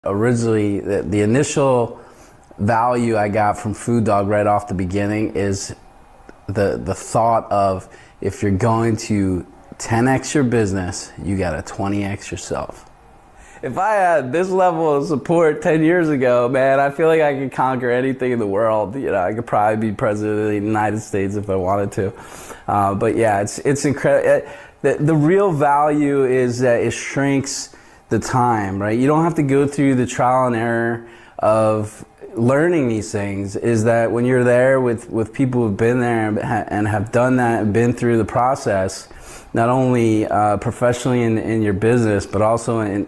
originally, the initial value I got from Food Dog right off the beginning is the thought of, if you're going to 10x your business, you got to 20x yourself. If I had this level of support 10 years ago, man, I feel like I could conquer anything in the world. You know, I could probably be president of the United States if I wanted to. But yeah, it's incredible. The real value is that it shrinks the time, right? You don't have to go through the trial and error of learning these things. Is that when you're there with people who've been there and have done that and been through the process, not only professionally in your business, but also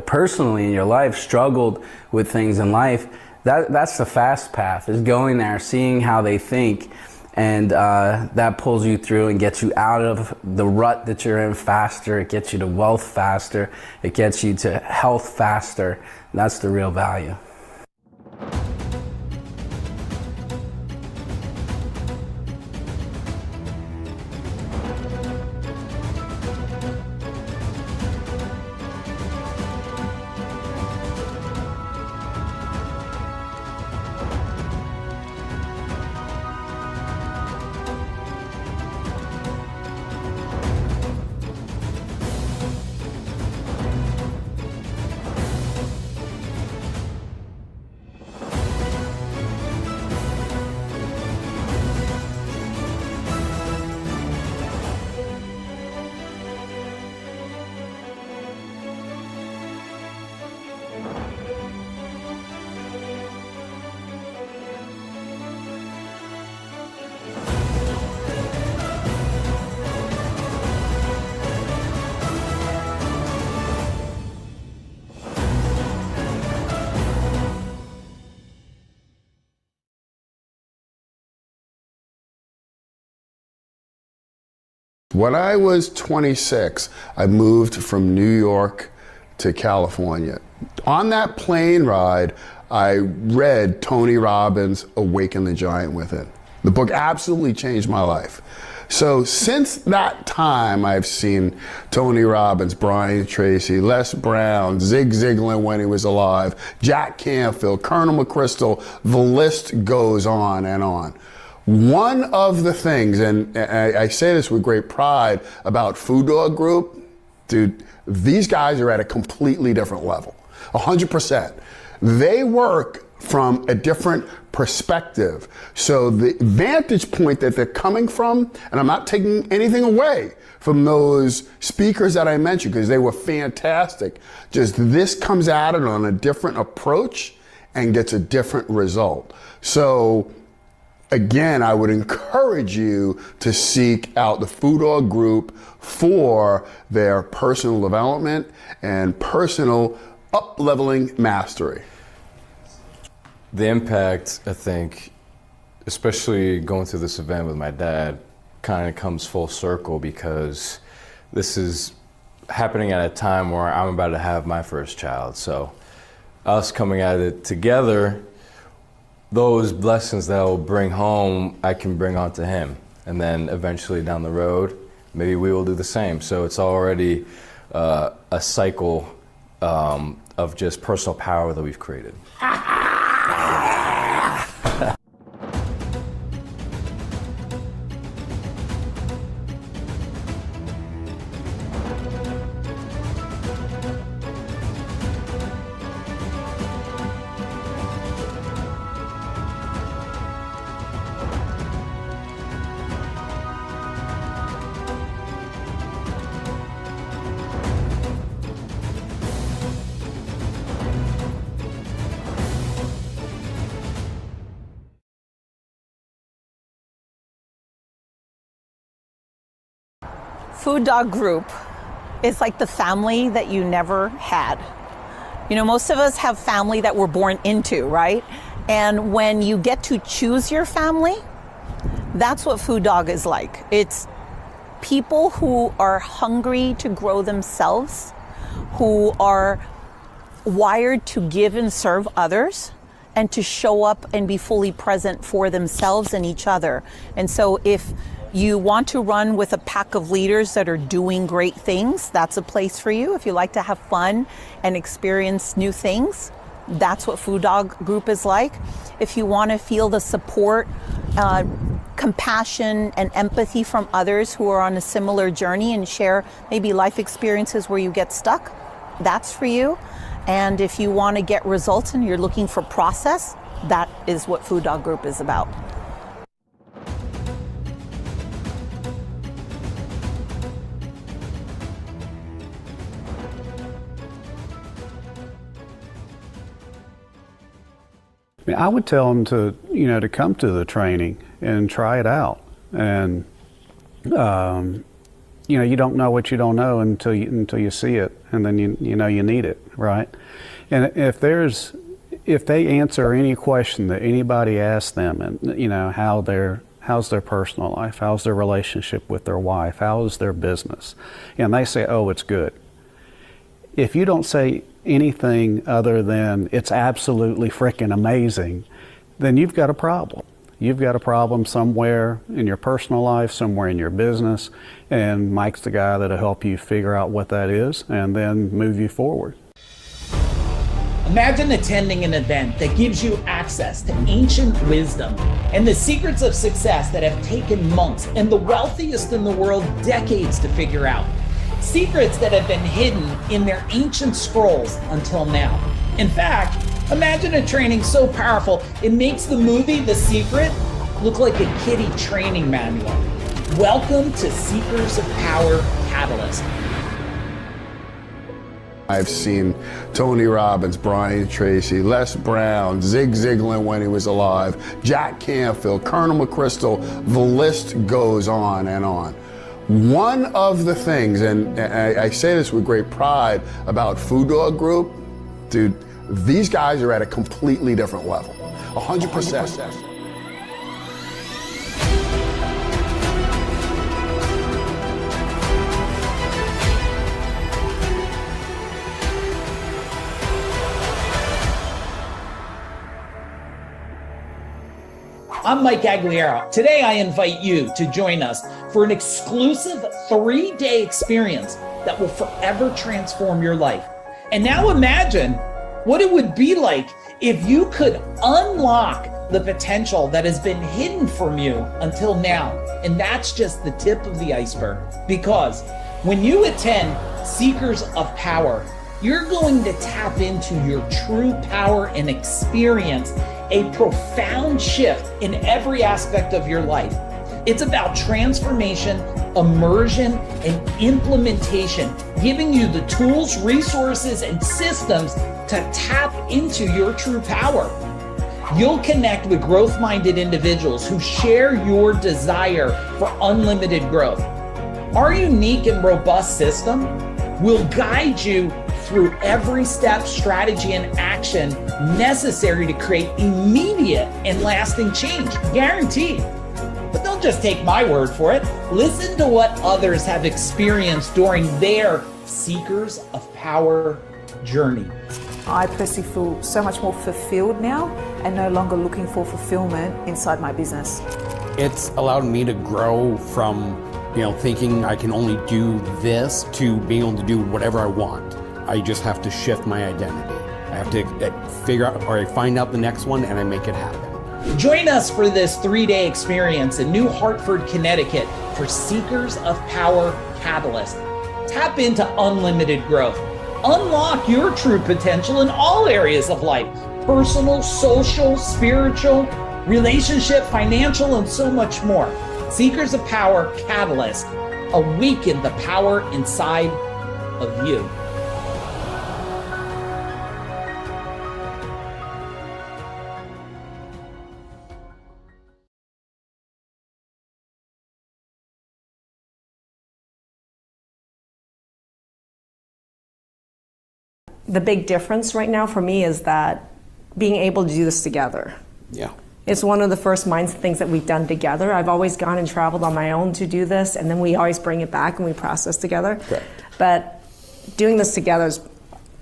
personally in your life, struggled with things in life, that's the fast path, is going there, seeing how they think, and that pulls you through and gets you out of the rut that you're in faster. It gets you to wealth faster. It gets you to health faster. That's the real value. When I was 26, I moved from New York to California. On that plane ride, I read Tony Robbins' Awaken the Giant Within. The book absolutely changed my life. So since that time, I've seen Tony Robbins, Brian Tracy, Les Brown, Zig Ziglar when he was alive, Jack Canfield, Colonel McChrystal, the list goes on and on. One of the things, and I say this with great pride about Food Dog Group, dude, these guys are at a completely different level, 100%. They work from a different perspective. So the vantage point that they're coming from, and I'm not taking anything away from those speakers that I mentioned because they were fantastic, just this comes at it on a different approach and gets a different result. So again, I would encourage you to seek out the Food Dog Group for their personal development and personal up-leveling mastery. The impact, I think, especially going through this event with my dad, kind of comes full circle because this is happening at a time where I'm about to have my first child. So us coming at it together, those blessings that I'll bring home, I can bring on to him. And then eventually down the road, maybe we will do the same. So it's already a cycle of just personal power that we've created. Food Dog Group is like the family that you never had. You know, most of us have family that we're born into, right? And when you get to choose your family, that's what Food Dog is like. It's people who are hungry to grow themselves, who are wired to give and serve others, and to show up and be fully present for themselves and each other. And so if you want to run with a pack of leaders that are doing great things, that's a place for you. If you like to have fun and experience new things, That's what Food Dog Group is like. If you want to feel the support, compassion and empathy from others who are on a similar journey and share maybe life experiences where you get stuck, that's for you. And if you want to get results and you're looking for process, that is what Food Dog Group is about. I would tell them to come to the training and try it out. And you don't know what you don't know until you see it, and then you know you need it, right? And if they answer any question that anybody asks them, and how's their personal life, how's their relationship with their wife, how's their business, and they say, oh, it's good. If you don't say anything other than it's absolutely freaking amazing, then you've got a problem. You've got a problem somewhere in your personal life, somewhere in your business, and Mike's the guy that'll help you figure out what that is and then move you forward. Imagine attending an event that gives you access to ancient wisdom and the secrets of success that have taken monks and the wealthiest in the world decades to figure out. Secrets that have been hidden in their ancient scrolls until now. In fact, imagine a training so powerful it makes the movie The Secret look like a kiddie training manual. Welcome to Seekers of Power Catalyst. I've seen Tony Robbins, Brian Tracy, Les Brown, Zig Ziglar when he was alive, Jack Canfield, Colonel McChrystal, the list goes on and on. One of the things, and I say this with great pride about Food Dog Group, dude, these guys are at a completely different level, 100%. I'm Mike Aguilera. Today I invite you to join us for an exclusive 3-day experience that will forever transform your life. And now imagine what it would be like if you could unlock the potential that has been hidden from you until now. And that's just the tip of the iceberg. Because when you attend Seekers of Power, you're going to tap into your true power and experience a profound shift in every aspect of your life. It's about transformation, immersion, and implementation, giving you the tools, resources, and systems to tap into your true power. You'll connect with growth-minded individuals who share your desire for unlimited growth. Our unique and robust system will guide you through every step, strategy, and action necessary to create immediate and lasting change, guaranteed. But don't just take my word for it. Listen to what others have experienced during their Seekers of Power journey. I personally feel so much more fulfilled now and no longer looking for fulfillment inside my business. It's allowed me to grow from thinking I can only do this to being able to do whatever I want. I just have to shift my identity. I have to figure out, or I find out the next one and I make it happen. Join us for this 3-day experience in New Hartford, Connecticut for Seekers of Power Catalyst. Tap into unlimited growth. Unlock your true potential in all areas of life: personal, social, spiritual, relationship, financial, and so much more. Seekers of Power Catalyst. Awaken the power inside of you. The big difference right now for me is that being able to do this together. Yeah. It's one of the first things that we've done together. I've always gone and traveled on my own to do this, and then we always bring it back and we process together. Correct. But doing this together is,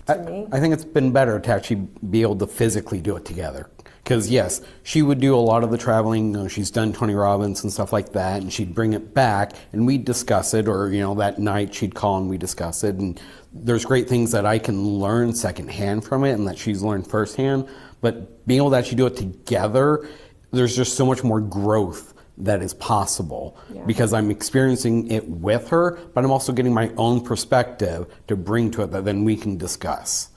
for me, I think it's been better to actually be able to physically do it together. Because yes, she would do a lot of the traveling. You know, she's done Tony Robbins and stuff like that, and she'd bring it back and we'd discuss it, or that night she'd call and we'd discuss it. And there's great things that I can learn secondhand from it and that she's learned firsthand. But being able to actually do it together, there's just so much more growth that is possible because I'm experiencing it with her, but I'm also getting my own perspective to bring to it that then we can discuss.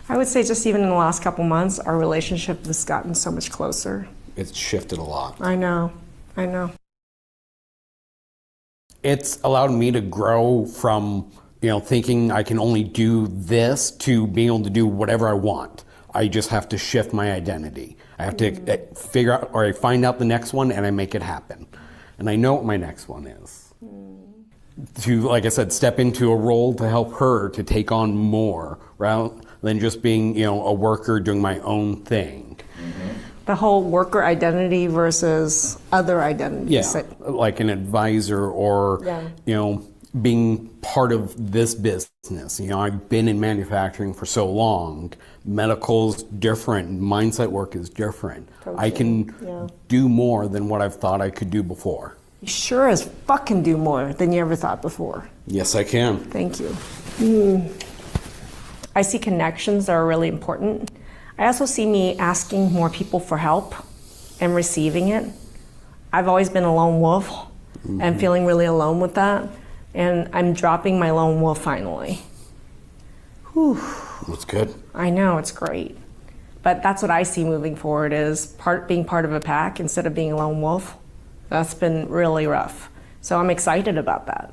I would say just even in the last couple months, our relationship has gotten so much closer. It's shifted a lot. I know. It's allowed me to grow from, thinking I can only do this to being able to do whatever I want. I just have to shift my identity. I have to figure out, or I find out the next one and I make it happen. And I know what my next one is. To, like I said, step into a role to help her to take on more rather than just being, a worker doing my own thing. The whole worker identity versus other identities. Yeah, like an advisor or, being part of this business. I've been in manufacturing for so long. Medical's different, mindset work is different. Totally. I can do more than what I've thought I could do before. You sure as fuck can do more than you ever thought before. Yes, I can. Thank you. I see connections that are really important. I also see me asking more people for help and receiving it. I've always been a lone wolf and feeling really alone with that. And I'm dropping my lone wolf finally. Whew. That's good. I know, it's great. But that's what I see moving forward is being part of a pack instead of being a lone wolf. That's been really rough. So I'm excited about that.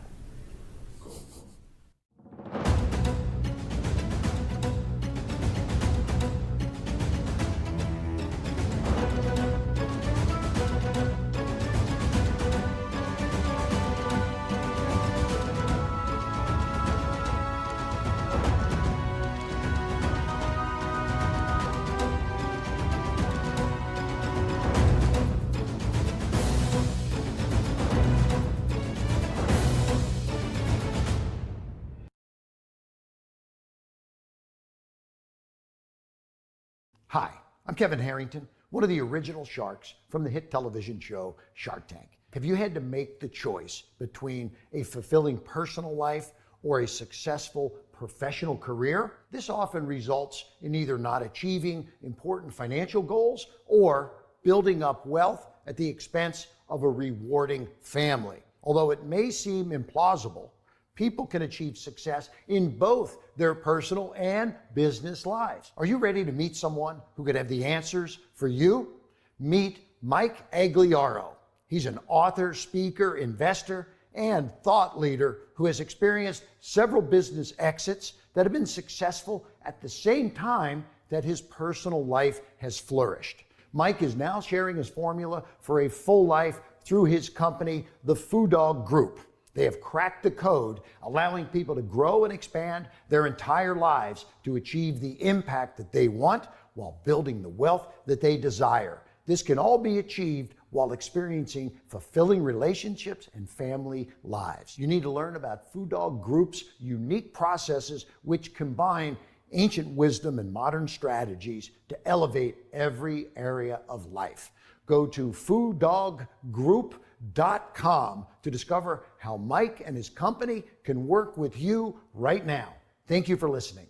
Hi, I'm Kevin Harrington, one of the original sharks from the hit television show Shark Tank. Have you had to make the choice between a fulfilling personal life or a successful professional career? This often results in either not achieving important financial goals or building up wealth at the expense of a rewarding family. Although it may seem implausible, people can achieve success in both their personal and business lives. Are you ready to meet someone who could have the answers for you? Meet Mike Agliaro. He's an author, speaker, investor, and thought leader who has experienced several business exits that have been successful at the same time that his personal life has flourished. Mike is now sharing his formula for a full life through his company, the Foo Dog Group. They have cracked the code, allowing people to grow and expand their entire lives to achieve the impact that they want while building the wealth that they desire. This can all be achieved while experiencing fulfilling relationships and family lives. You need to learn about Foo Dog Group's unique processes which combine ancient wisdom and modern strategies to elevate every area of life. Go to fooddoggroup.com to discover how Mike and his company can work with you right now. Thank you for listening.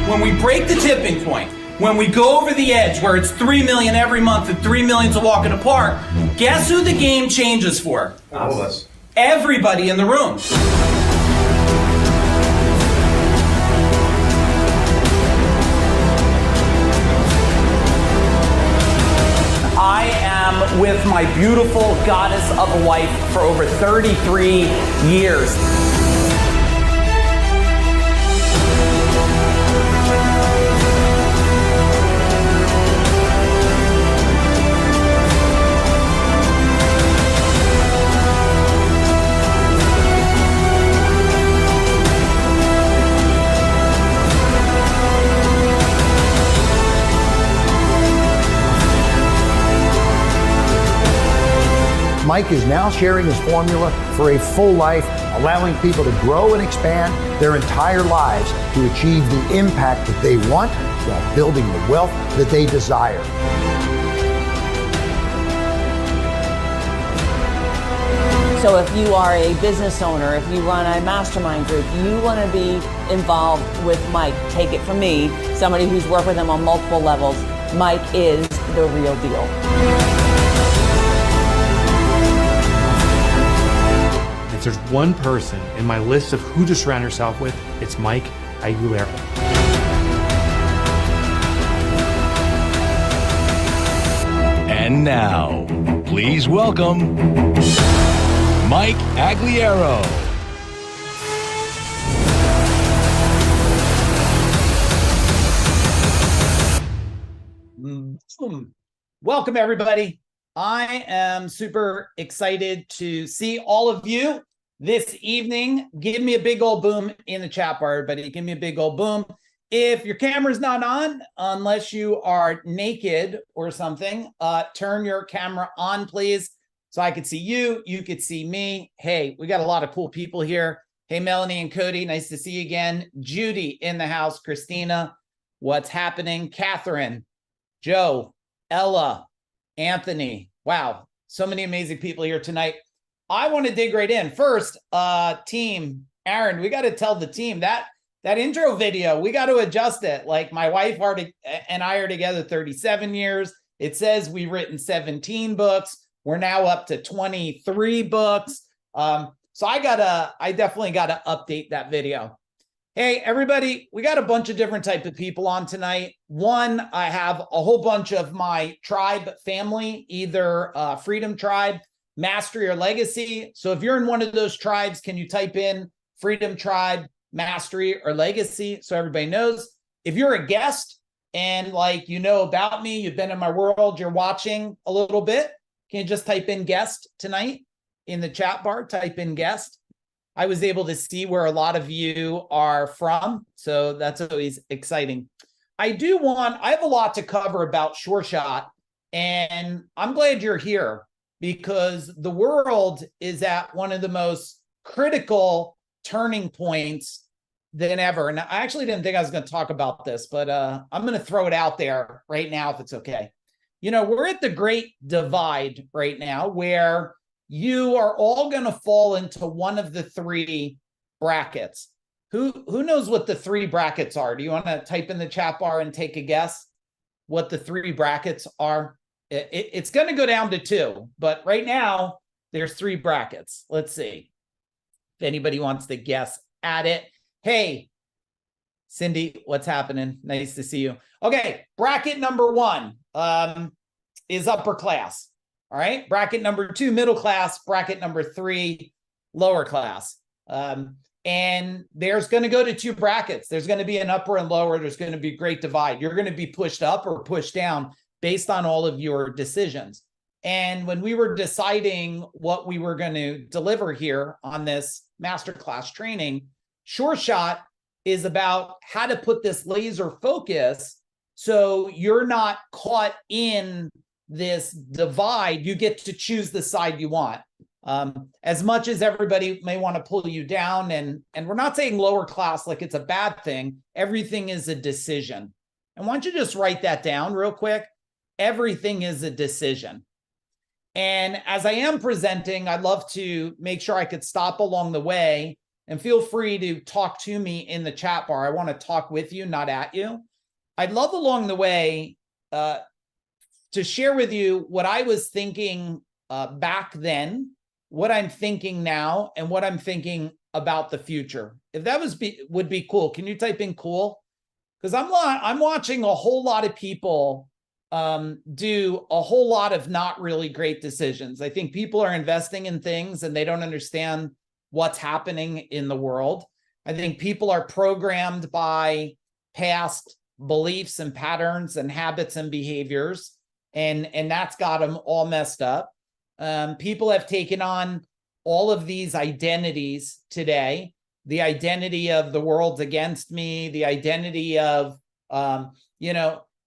When we break the tipping point, when we go over the edge where it's 3 million every month and 3 million's a walk in the park, guess who the game changes for? All of us. Everybody in the room. I am with my beautiful goddess of a wife for over 33 years. Mike is now sharing his formula for a full life, allowing people to grow and expand their entire lives to achieve the impact that they want while building the wealth that they desire. So if you are a business owner, if you run a mastermind group, you want to be involved with Mike. Take it from me, somebody who's worked with him on multiple levels. Mike is the real deal. If there's one person in my list of who to surround yourself with, it's Mike Aguilera. And now, please welcome Mike Aguilera. Welcome, everybody. I am super excited to see all of you this evening. Give me a big old boom in the chat bar, everybody. Give me a big old boom. If your camera's not on, unless you are naked or something, turn your camera on, please, so I could see you. You could see me. Hey, we got a lot of cool people here. Hey, Melanie and Cody, nice to see you again. Judy in the house. Christina, what's happening? Catherine, Joe, Ella, Anthony. Wow, so many amazing people here tonight. I want to dig right in. First, team, Aaron, we got to tell the team that intro video, we got to adjust it. Like, my wife and I are together 37 years. It says we've written 17 books. We're now up to 23 books. So I definitely got to update that video. Hey, everybody, we got a bunch of different types of people on tonight. One, I have a whole bunch of my tribe family, either Freedom Tribe, Mastery, or Legacy. So if you're in one of those tribes, can you type in Freedom Tribe, Mastery, or Legacy so everybody knows? If you're a guest and you know about me, you've been in my world, you're watching a little bit, can you just type in guest tonight in the chat bar? Type in guest. I was able to see where a lot of you are from, so that's always exciting. I have a lot to cover about SureShot, and I'm glad you're here because the world is at one of the most critical turning points than ever. And I actually didn't think I was going to talk about this, but I'm going to throw it out there right now if it's okay. You know, we're at the great divide right now where you are all going to fall into one of the three brackets. Who knows what the three brackets are? Do you want to type in the chat bar and take a guess what the three brackets are? It's going to go down to two, but right now there's three brackets. Let's see if anybody wants to guess at it. Hey, Cindy, what's happening? Nice to see you. Okay, bracket number one is upper class. All right, bracket number two, middle class. Bracket number three, lower class. And there's going to go to two brackets. There's going to be an upper and lower. There's going to be a great divide. You're going to be pushed up or pushed down based on all of your decisions. And when we were deciding what we were going to deliver here on this masterclass training, SureShot is about how to put this laser focus so you're not caught in this divide. You get to choose the side you want. As much as everybody may want to pull you down, and we're not saying lower class like it's a bad thing, everything is a decision. And why don't you just write that down real quick? Everything is a decision. And as I am presenting, I'd love to make sure I could stop along the way, and feel free to talk to me in the chat bar. I want to talk with you, not at you. I'd love along the way to share with you what I was thinking back then, what I'm thinking now, and what I'm thinking about the future. If that would be cool. Can you type in cool? Because I'm watching a whole lot of people do a whole lot of not really great decisions. I think people are investing in things and they don't understand what's happening in the world. I think people are programmed by past beliefs and patterns and habits and behaviors, and that's got them all messed up. People have taken on all of these identities today, the identity of the world's against me, the identity of,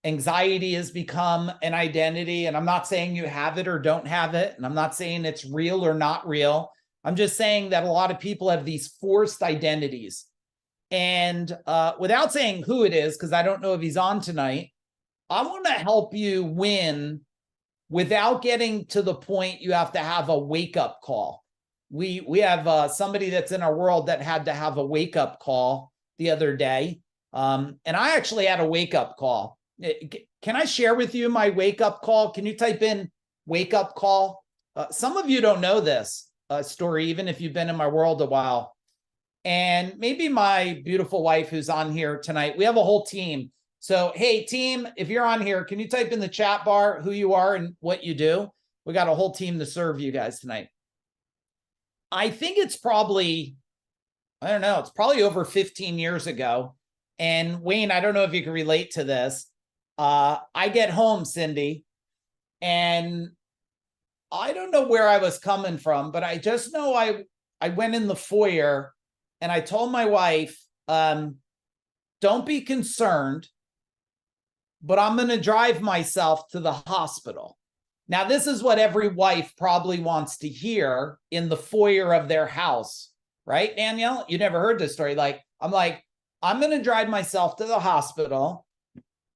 anxiety has become an identity. And I'm not saying you have it or don't have it. And I'm not saying it's real or not real. I'm just saying that a lot of people have these forced identities. And without saying who it is, because I don't know if he's on tonight, I want to help you win without getting to the point you have to have a wake-up call. We have somebody that's in our world that had to have a wake-up call the other day. And I actually had a wake-up call. Can I share with you my wake-up call? Can you type in wake-up call? Some of you don't know this story, even if you've been in my world a while. And maybe my beautiful wife who's on here tonight, we have a whole team. So, hey, team, if you're on here, can you type in the chat bar who you are and what you do? We got a whole team to serve you guys tonight. I think it's probably, I don't know, it's probably over 15 years ago. And Wayne, I don't know if you can relate to this. I get home, Cindy, and I don't know where I was coming from, but I just know I went in the foyer and I told my wife, don't be concerned, but I'm going to drive myself to the hospital. Now, this is what every wife probably wants to hear in the foyer of their house, right, Danielle? You never heard this story. I'm going to drive myself to the hospital.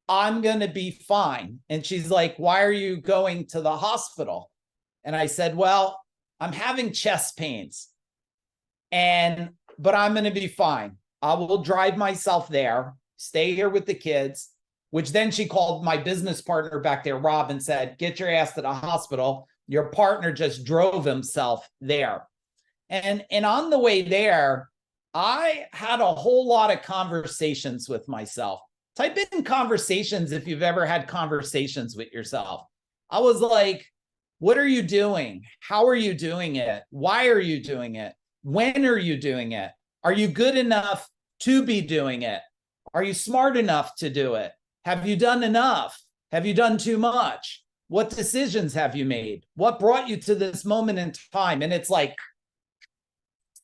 I'm going to be fine. And she's like, why are you going to the hospital? And I said, well, I'm having chest pains, but I'm going to be fine. I will drive myself there, stay here with the kids, which then she called my business partner back there, Rob, and said, get your ass to the hospital. Your partner just drove himself there. And on the way there, I had a whole lot of conversations with myself. Type in conversations if you've ever had conversations with yourself. I was like, what are you doing? How are you doing it? Why are you doing it? When are you doing it? Are you good enough to be doing it? Are you smart enough to do it? Have you done enough? Have you done too much? What decisions have you made? What brought you to this moment in time? And it's like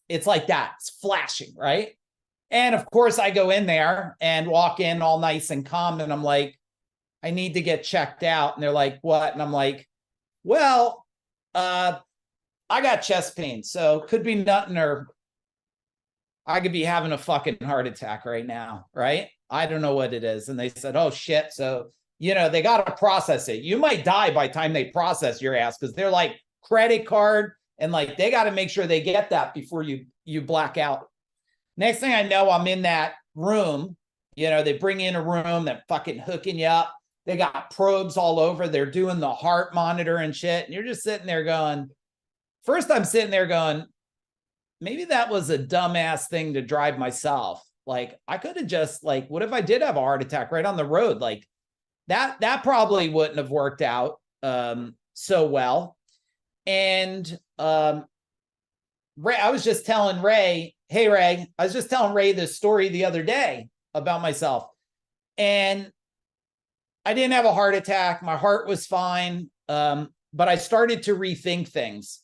that. It's flashing, right? And of course, I go in there and walk in all nice and calm. And I'm like, I need to get checked out. And they're like, what? And I'm like, well, I got chest pain. So could be nothing, or I could be having a fucking heart attack right now, right? I don't know what it is. And they said, oh, shit. So, they got to process it. You might die by the time they process your ass, because they're like credit card, and they got to make sure they get that before you black out. Next thing I know, I'm in that room. They bring you in a room, they're fucking hooking you up. They got probes all over. They're doing the heart monitor and shit. And you're just sitting there going, first I'm sitting there going, maybe that was a dumbass thing to drive myself. I could have just what if I did have a heart attack right on the road? That probably wouldn't have worked out so well. And Ray, I was just telling Ray, hey, Ray, I was just telling Ray this story the other day about myself. And I didn't have a heart attack. My heart was fine. But I started to rethink things.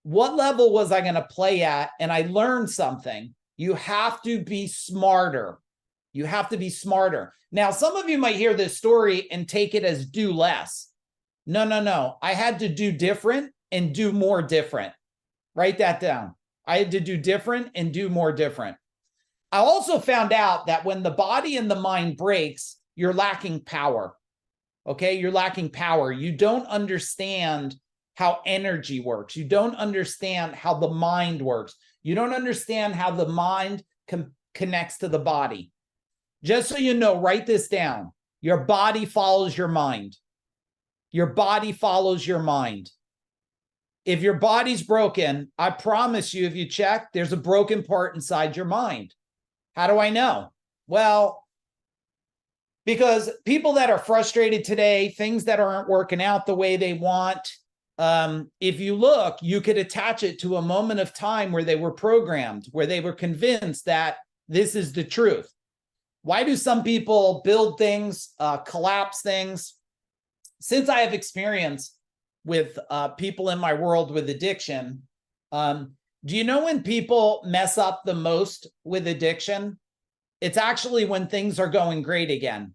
What level was I going to play at? And I learned something. You have to be smarter. You have to be smarter. Now, some of you might hear this story and take it as do less. No. I had to do different and do more different. Write that down. I had to do different and do more different. I also found out that when the body and the mind breaks, you're lacking power. Okay, you're lacking power. You don't understand how energy works. You don't understand how the mind works. You don't understand how the mind connects to the body. Just so you know, write this down. Your body follows your mind. Your body follows your mind. If your body's broken, I promise you, if you check, there's a broken part inside your mind. How do I know? Well, Because people that are frustrated today, things that aren't working out the way they want, if you look, you could attach it to a moment of time where they were programmed, where they were convinced that this is the truth. Why do some people build things, collapse things? Since I have experience with people in my world with addiction, do you know when people mess up the most with addiction? It's actually when things are going great again.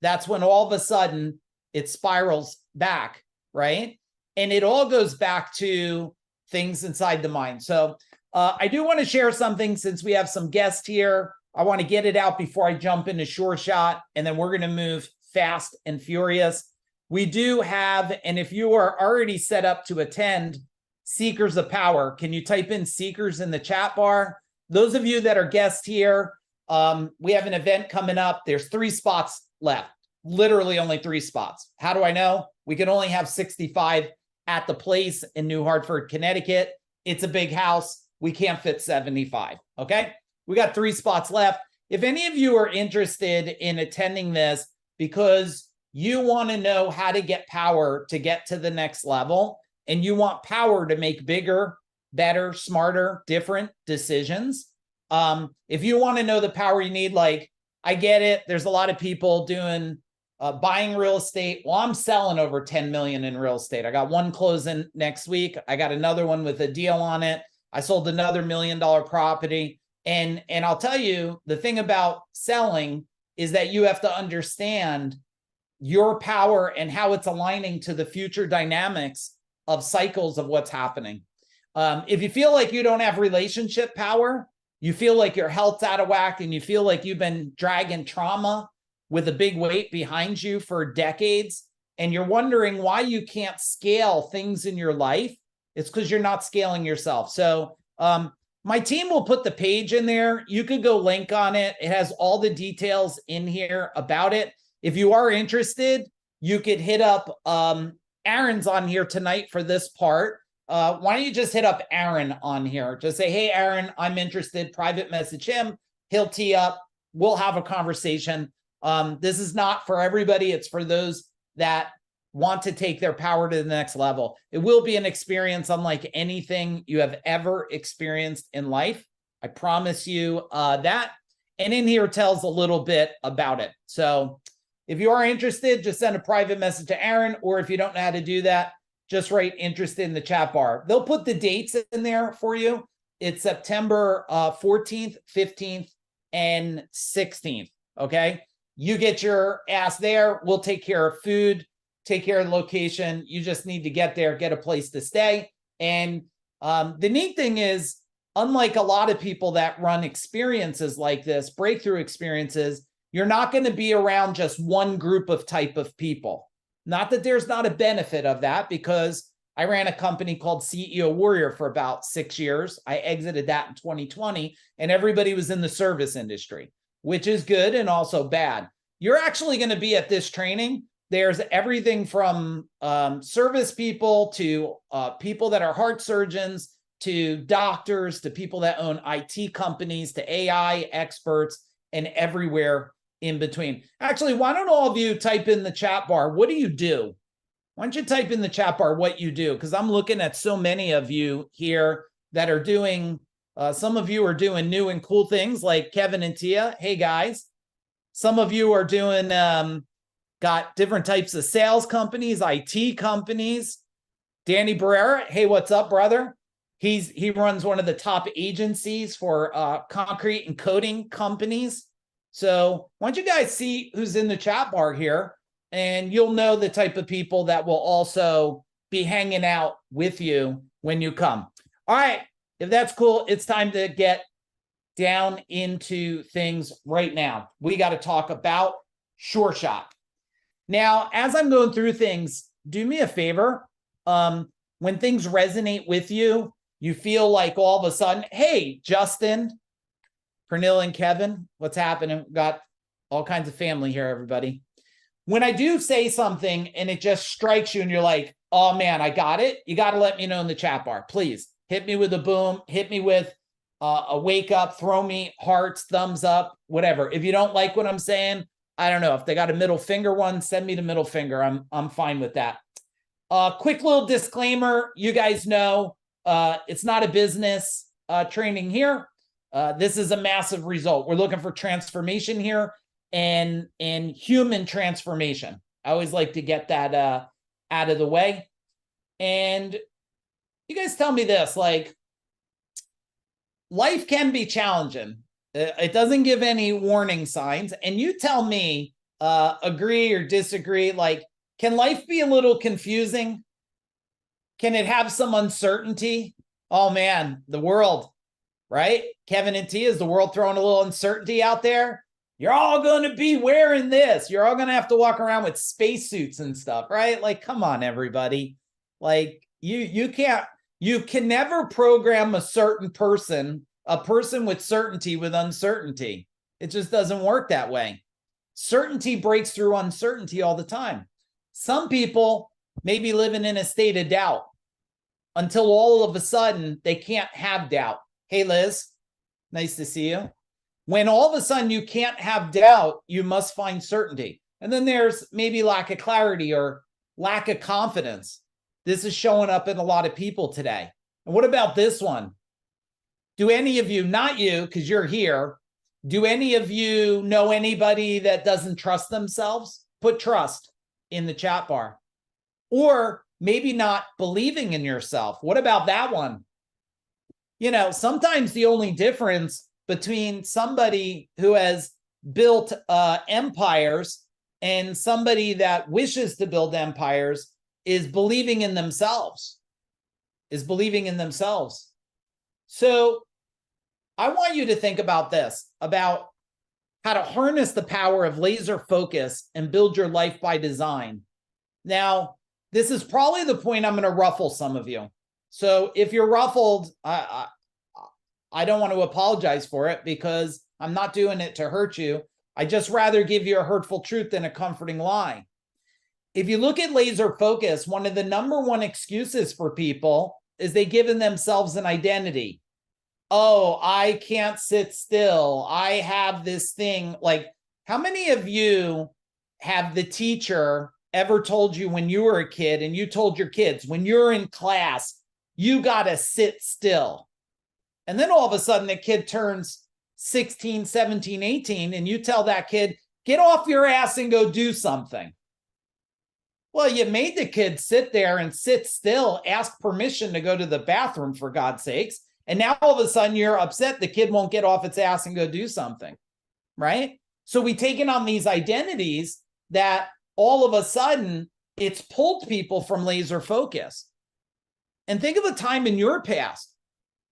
That's when all of a sudden it spirals back, right? And it all goes back to things inside the mind. So I do want to share something since we have some guests here. I want to get it out before I jump into SureShot, and then we're going to move fast and furious. We do have, and if you are already set up to attend Seekers of Power, can you type in Seekers in the chat bar? Those of you that are guests here, we have an event coming up. There's 3 spots left, literally only 3 spots. How do I know? We can only have 65 at the place in New Hartford, Connecticut. It's a big house. We can't fit 75, okay? We got 3 spots left. If any of you are interested in attending this because you want to know how to get power to get to the next level, and you want power to make bigger, better, smarter, different decisions, if you want to know the power you need, like, I get it. There's a lot of people doing buying real estate. Well, I'm selling over 10 million in real estate. I got one closing next week. I got another one with a deal on it. I sold another $1 million property. And I'll tell you, the thing about selling is that you have to understand your power and how it's aligning to the future dynamics of cycles of what's happening. If you feel like you don't have relationship power, you feel like your health's out of whack, and you feel like you've been dragging trauma with a big weight behind you for decades, and you're wondering why you can't scale things in your life, it's because you're not scaling yourself. So my team will put the page in there. You could go link on it. It has all the details in here about it. If you are interested, you could hit up Aaron's on here tonight for this part. Why don't you just hit up Aaron on here? Just say, hey, Aaron, I'm interested. Private message him. He'll tee up. We'll have a conversation. This is not for everybody. It's for those that want to take their power to the next level. It will be an experience unlike anything you have ever experienced in life. I promise you that. And in here tells a little bit about it. So if you are interested, just send a private message to Aaron, or if you don't know how to do that, just write interested in the chat bar. They'll put the dates in there for you. It's September 14th, 15th, and 16th, okay? You get your ass there. We'll take care of food, take care of the location. You just need to get there, get a place to stay. And the neat thing is, unlike a lot of people that run experiences like this, breakthrough experiences, you're not going to be around just one group of type of people. Not that there's not a benefit of that, because I ran a company called CEO Warrior for about 6 years. I exited that in 2020, and everybody was in the service industry, which is good and also bad. You're actually going to be at this training. There's everything from service people to people that are heart surgeons, to doctors, to people that own IT companies, to AI experts, and everywhere in between. Actually, why don't all of you type in the chat bar, what do you do? Why don't you type in the chat bar what you do? Because I'm looking at so many of you here that are doing, some of you are doing new and cool things like Kevin and Tia. Hey, guys. Some of you are doing, got different types of sales companies, IT companies. Danny Barrera, hey, what's up, brother? He runs one of the top agencies for concrete and coating companies. So why don't you guys see who's in the chat bar here, and you'll know the type of people that will also be hanging out with you when you come. All right, if that's cool, it's time to get down into things right now. We got to talk about SureShot. Now, as I'm going through things, do me a favor. When things resonate with you, you feel like all of a sudden, hey, Justin, Pernille and Kevin, what's happening? Got all kinds of family here, everybody. When I do say something and it just strikes you and you're like, oh man, I got it, you got to let me know in the chat bar. Please hit me with a boom, hit me with a wake up, throw me hearts, thumbs up, whatever. If you don't like what I'm saying, I don't know if they got a middle finger one, send me the middle finger. I'm fine with that. Quick little disclaimer. You guys know, it's not a business training here. This is a massive result. We're looking for transformation here and human transformation. I always like to get that out of the way. And you guys tell me this, like, life can be challenging. It doesn't give any warning signs. And you tell me, agree or disagree, like, can life be a little confusing? Can it have some uncertainty? Oh man, the world, right? Kevin and T, is the world throwing a little uncertainty out there? You're all going to be wearing this. You're all going to have to walk around with spacesuits and stuff, right? Like, come on, everybody. Like, you can never program a person with certainty with uncertainty. It just doesn't work that way. Certainty breaks through uncertainty all the time. Some people may be living in a state of doubt until all of a sudden they can't have doubt. Hey, Liz, nice to see you. When all of a sudden you can't have doubt, you must find certainty. And then there's maybe lack of clarity or lack of confidence. This is showing up in a lot of people today. And what about this one? Do any of you, not you, because you're here, do any of you know anybody that doesn't trust themselves? Put trust in the chat bar. Or maybe not believing in yourself. What about that one? You know, sometimes the only difference between somebody who has built empires and somebody that wishes to build empires is believing in themselves, So I want you to think about this, about how to harness the power of laser focus and build your life by design. Now, this is probably the point I'm going to ruffle some of you. So if you're ruffled, I don't want to apologize for it because I'm not doing it to hurt you. I just rather give you a hurtful truth than a comforting lie. If you look at laser focus, one of the number one excuses for people is they give themselves an identity. Oh, I can't sit still. I have this thing. Like, how many of you have the teacher ever told you when you were a kid and you told your kids, when you're in class, you got to sit still? And then all of a sudden the kid turns 16, 17, 18, and you tell that kid, get off your ass and go do something. Well, you made the kid sit there and sit still, ask permission to go to the bathroom, for God's sakes. And now all of a sudden you're upset the kid won't get off its ass and go do something, right? So we taken on these identities that all of a sudden it's pulled people from laser focus. And think of a time in your past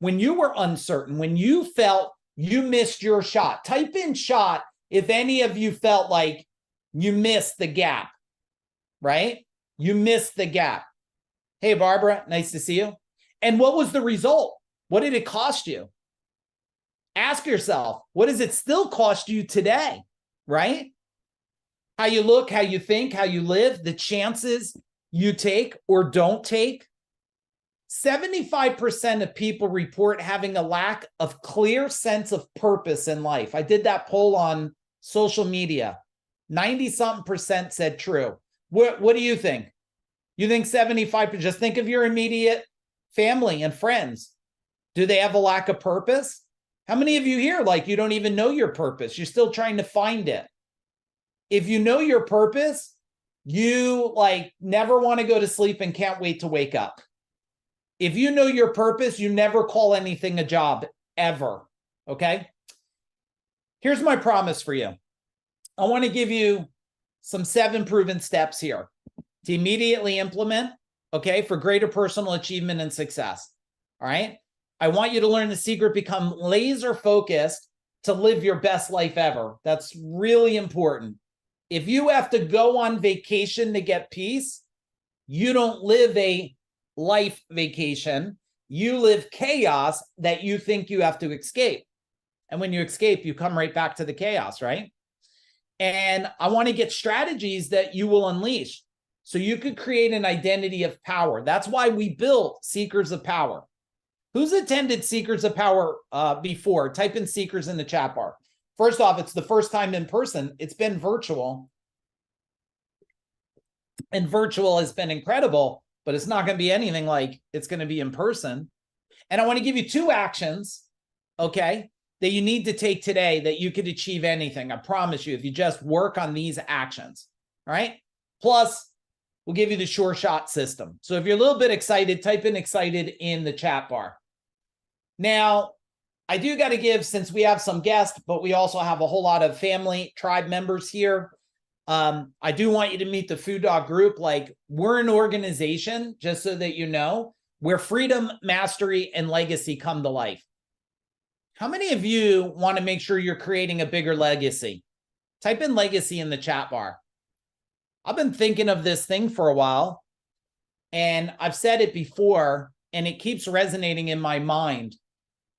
when you were uncertain, when you felt you missed your shot. Type in shot if any of you felt like you missed the gap, right? You missed the gap. Hey, Barbara, nice to see you. And what was the result? What did it cost you? Ask yourself, what does it still cost you today, right? How you look, how you think, how you live, the chances you take or don't take. 75% of people report having a lack of clear sense of purpose in life. I did that poll on social media. 90-something% said true. What do you think? You think 75%? Just think of your immediate family and friends. Do they have a lack of purpose? How many of you here, like, you don't even know your purpose? You're still trying to find it. If you know your purpose, you like never want to go to sleep and can't wait to wake up. If you know your purpose, you never call anything a job, ever. Okay? Here's my promise for you. I want to give you some 7 proven steps here to immediately implement, okay, for greater personal achievement and success. All right? I want you to learn the secret, become laser focused to live your best life ever. That's really important. If you have to go on vacation to get peace, you don't live a life vacation. You live chaos that you think you have to escape. And when you escape, you come right back to the chaos, right? And I want to get strategies that you will unleash so you could create an identity of power. That's why we built Seekers of Power. Who's attended Seekers of Power before? Type in Seekers in the chat bar. First off, it's the first time in person. It's been virtual. And virtual has been incredible, but it's not going to be anything like it's going to be in person. And I want to give you 2 actions, okay, that you need to take today that you could achieve anything. I promise you, if you just work on these actions, all right? Plus, we'll give you the SureShot system. So if you're a little bit excited, type in excited in the chat bar. Now, I do got to give, since we have some guests, but we also have a whole lot of family tribe members here. I do want you to meet the Food Dog group. Like, we're an organization, just so that you know, where freedom, mastery, and legacy come to life. How many of you want to make sure you're creating a bigger legacy? Type in legacy in the chat bar. I've been thinking of this thing for a while, and I've said it before, and it keeps resonating in my mind.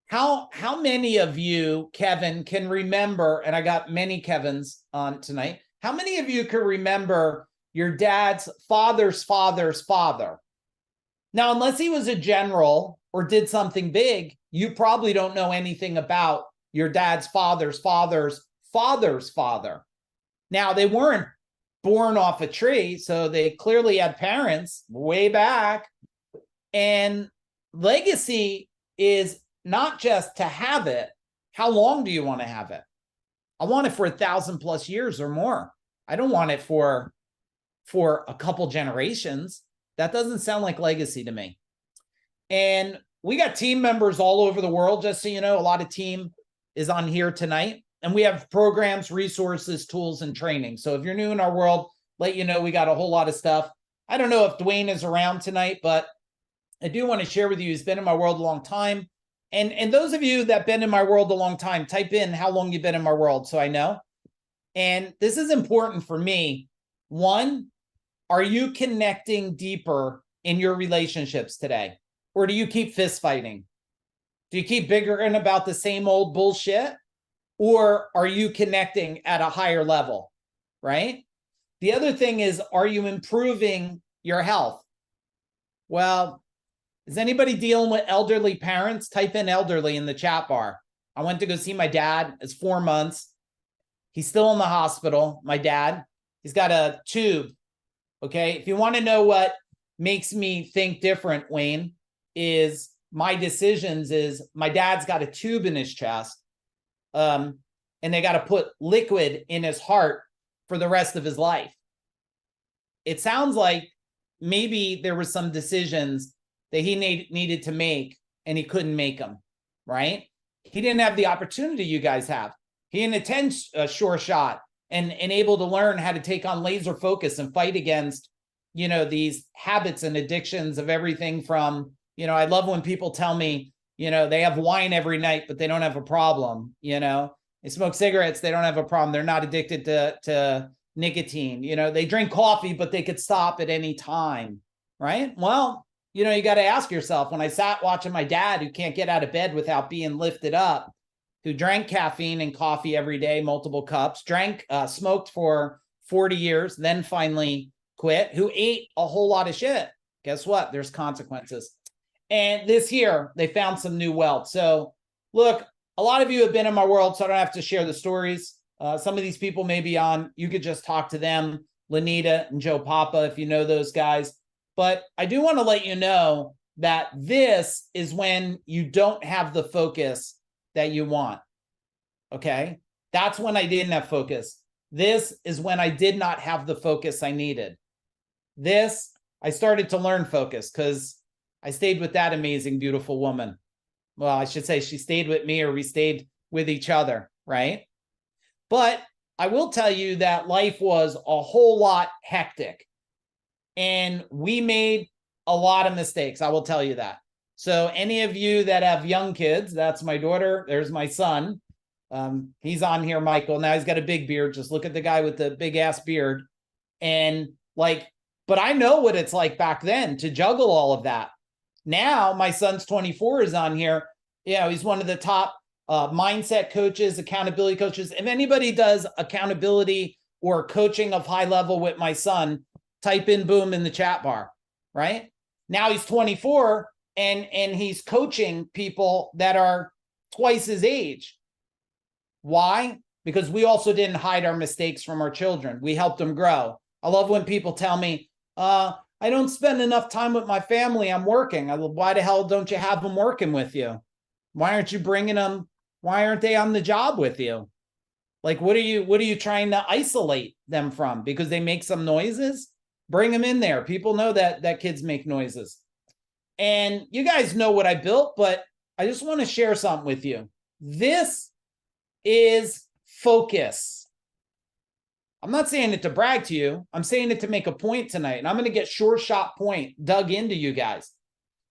How many of you, Kevin, can remember, and I got many Kevins on tonight, how many of you can remember your dad's father's father's father? Now, unless he was a general or did something big, you probably don't know anything about your dad's father's father's father's father. Now, they weren't born off a tree, so they clearly had parents way back. And legacy is not just to have it. How long do you want to have it? I want it for 1,000+ years or more. I don't want it for a couple generations. That doesn't sound like legacy to me. And we got team members all over the world, just so you know. A lot of team is on here tonight. And we have programs, resources, tools, and training. So if you're new in our world, let you know we got a whole lot of stuff. I don't know if Dwayne is around tonight, but I do want to share with you, he's been in my world a long time. And those of you that have been in my world a long time, type in how long you've been in my world so I know. And this is important for me. 1, are you connecting deeper in your relationships today? Or do you keep fist fighting? Do you keep bickering about the same old bullshit? Or are you connecting at a higher level, right? The other thing is, are you improving your health? Well, is anybody dealing with elderly parents? Type in elderly in the chat bar. I went to go see my dad. It's 4 months. He's still in the hospital, my dad. He's got a tube, okay? If you want to know what makes me think different, Wayne, is my decisions is my dad's got a tube in his chest, and they got to put liquid in his heart for the rest of his life. It sounds like maybe there were some decisions that he needed to make, and he couldn't make them, right? He didn't have the opportunity you guys have. He didn't attend SureShot and able to learn how to take on laser focus and fight against, you know, these habits and addictions of everything from, you know, I love when people tell me, you know, they have wine every night, but they don't have a problem. You know, they smoke cigarettes, they don't have a problem. They're not addicted to nicotine. You know, they drink coffee, but they could stop at any time, right? Well, you know, you got to ask yourself, when I sat watching my dad, who can't get out of bed without being lifted up, who drank caffeine and coffee every day, multiple cups, smoked for 40 years, then finally quit, who ate a whole lot of shit. Guess what? There's consequences. And this year, they found some new wealth. So look, a lot of you have been in my world, so I don't have to share the stories. Some of these people may be on. You could just talk to them, Lanita and Joe Papa, if you know those guys. But I do want to let you know that this is when you don't have the focus that you want, okay? That's when I didn't have focus. This is when I did not have the focus I needed. This, I started to learn focus because I stayed with that amazing, beautiful woman. Well, I should say she stayed with me, or we stayed with each other, right? But I will tell you that life was a whole lot hectic. And we made a lot of mistakes. I will tell you that. So any of you that have young kids, that's my daughter. There's my son. He's on here, Michael. Now he's got a big beard. Just look at the guy with the big ass beard. And like, but I know what it's like back then to juggle all of that. Now my son's 24 is on here. You know, he's one of the top mindset coaches, accountability coaches. If anybody does accountability or coaching of high level with my son, type in boom in the chat bar, right? Now he's 24 and he's coaching people that are twice his age. Why? because we also didn't hide our mistakes from our children. We helped them grow. I love when people tell me, I don't spend enough time with my family. I'm working. Why the hell don't you have them working with you? Why aren't you bringing them? Why aren't they on the job with you? Like, what are you trying to isolate them from? Because they make some noises? Bring them in there. People know that kids make noises. And you guys know what I built, but I just want to share something with you. This is focus. I'm not saying it to brag to you. I'm saying it to make a point tonight. And I'm going to get SureShot point dug into you guys.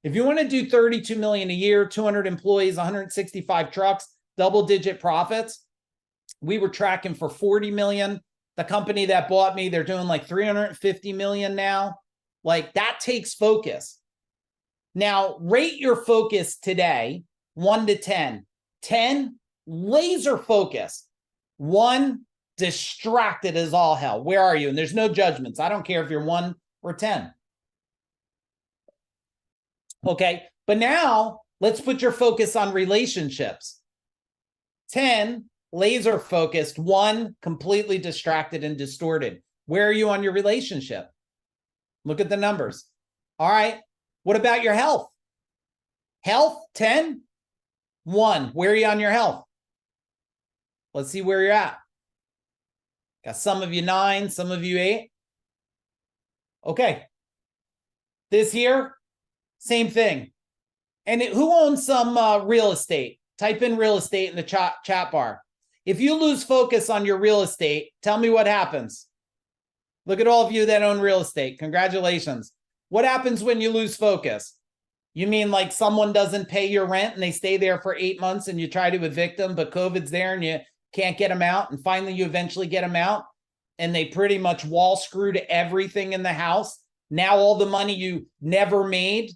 If you want to do 32 million a year, 200 employees, 165 trucks, double-digit profits, we were tracking for 40 million. The company that bought me, they're doing like 350 million now. Like, that takes focus. Now, rate your focus today, 1 to 10. 10, laser focus. 1, distracted as all hell. Where are you? And there's no judgments. I don't care if you're 1 or 10. Okay, but now let's put your focus on relationships. 10, laser focused. 1, completely distracted and distorted. Where are you on your relationship? Look at the numbers. All right, what about your health? Health, 10, 1. Where are you on your health? Let's see where you're at. Got some of you 9, some of you 8. Okay. This here, same thing. And who owns some real estate? Type in real estate in the chat bar. If you lose focus on your real estate, tell me what happens. Look at all of you that own real estate. Congratulations. What happens when you lose focus? You mean like someone doesn't pay your rent and they stay there for 8 months and you try to evict them, but COVID's there and you can't get them out, and finally you eventually get them out and they pretty much wall screwed everything in the house. Now all the money you never made.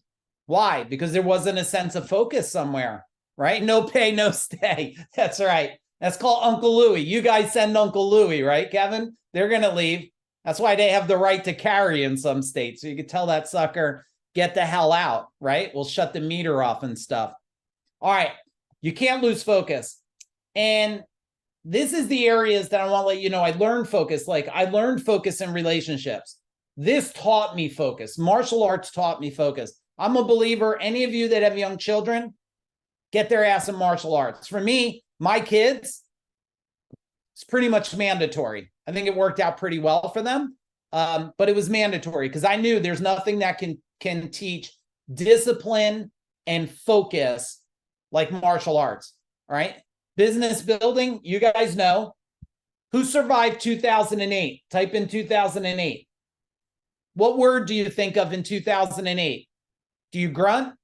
Why? Because there wasn't a sense of focus somewhere, right? No pay, no stay. That's right. That's called Uncle Louie. You guys send Uncle Louie, right, Kevin? They're going to leave. That's why they have the right to carry in some states. So you could tell that sucker, get the hell out, right? We'll shut the meter off and stuff. All right. You can't lose focus. And this is the areas that I want to let you know I learned focus. Like, I learned focus in relationships. This taught me focus. Martial arts taught me focus. I'm a believer. Any of you that have young children, get their ass in martial arts. For me, my kids, it's pretty much mandatory. I think it worked out pretty well for them, but it was mandatory because I knew there's nothing that can teach discipline and focus like martial arts, all right? Business building, you guys know. Who survived 2008? Type in 2008. What word do you think of in 2008? Do you grunt?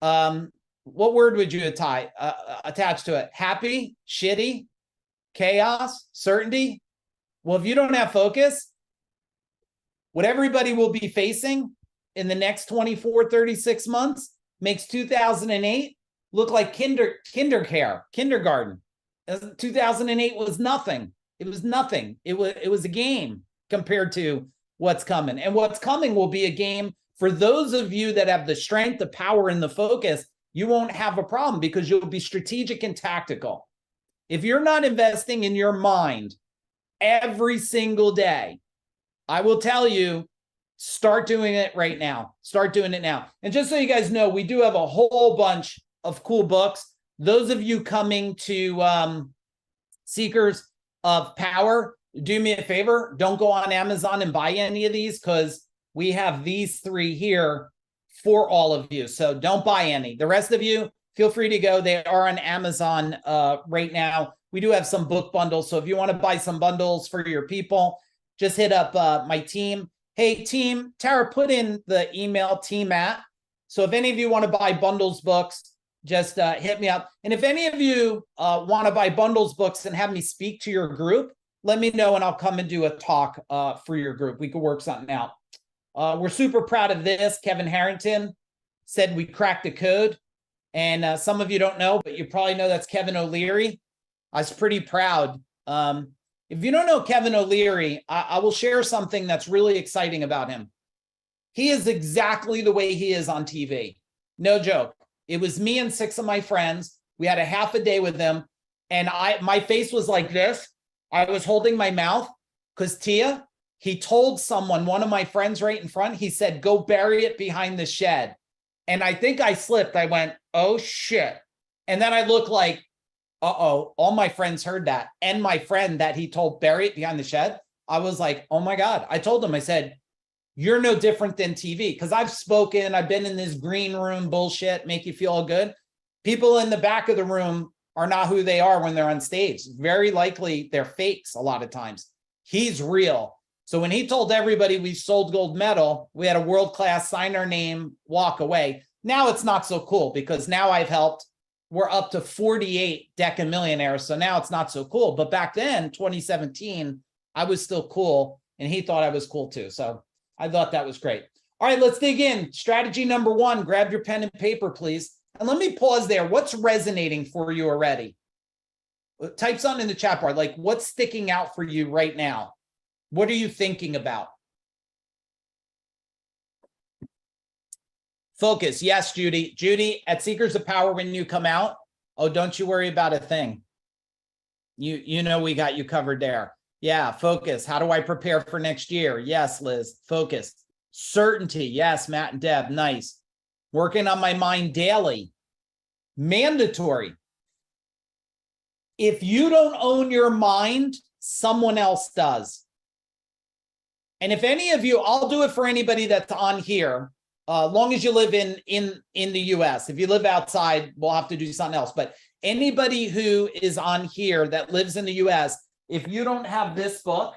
What word would you attach to it? Happy, shitty, chaos, certainty? Well, if you don't have focus, what everybody will be facing in the next 24, 36 months makes 2008 look like kindergarten. 2008 was nothing. It was nothing. It was a game compared to what's coming. And what's coming will be a game for those of you that have the strength, the power, and the focus. You won't have a problem because you'll be strategic and tactical. If you're not investing in your mind every single day, I will tell you, start doing it right now. Start doing it now. And just so you guys know, we do have a whole bunch of cool books. Those of you coming to Seekers of Power, do me a favor. Don't go on Amazon and buy any of these because we have these 3 here for all of you. So don't buy any. The rest of you, feel free to go. They are on Amazon right now. We do have some book bundles. So if you want to buy some bundles for your people, just hit up my team. Hey, team, Tara, put in the email team at. So if any of you want to buy bundles books, just hit me up. And if any of you want to buy bundles books and have me speak to your group, let me know and I'll come and do a talk for your group. We could work something out. We're super proud of this. Kevin Harrington said we cracked the code. And some of you don't know, but you probably know that's Kevin O'Leary. I was pretty proud. If you don't know Kevin O'Leary, I will share something that's really exciting about him. He is exactly the way he is on TV. No joke. It was me and 6 of my friends. We had a half a day with him. And my face was like this. I was holding my mouth because Tia, he told someone, one of my friends right in front, he said, go bury it behind the shed. And I think I slipped. I went, oh shit. And then I looked like, uh-oh, all my friends heard that. And my friend that he told bury it behind the shed, I was like, oh my God. I told him, I said, you're no different than TV. Because I've spoken, I've been in this green room bullshit, make you feel good. People in the back of the room are not who they are when they're on stage. Very likely they're fakes a lot of times. He's real. So when he told everybody we sold gold medal, we had a world-class sign our name, walk away. Now it's not so cool because now I've helped. We're up to 48 Deca millionaires. So now it's not so cool. But back then, 2017, I was still cool and he thought I was cool too. So I thought that was great. All right, let's dig in. Strategy number one, grab your pen and paper, please. And let me pause there. What's resonating for you already? Type something in the chat bar, like what's sticking out for you right now? What are you thinking about? Focus. Yes, Judy. Judy, at Seekers of Power, when you come out, oh, don't you worry about a thing. You know we got you covered there. Yeah, focus. How do I prepare for next year? Yes, Liz. Focus. Certainty. Yes, Matt and Deb. Nice. Working on my mind daily. Mandatory. If you don't own your mind, someone else does. And if any of you, I'll do it for anybody that's on here, long as you live in the US. If you live outside, we'll have to do something else. But anybody who is on here that lives in the US, if you don't have this book,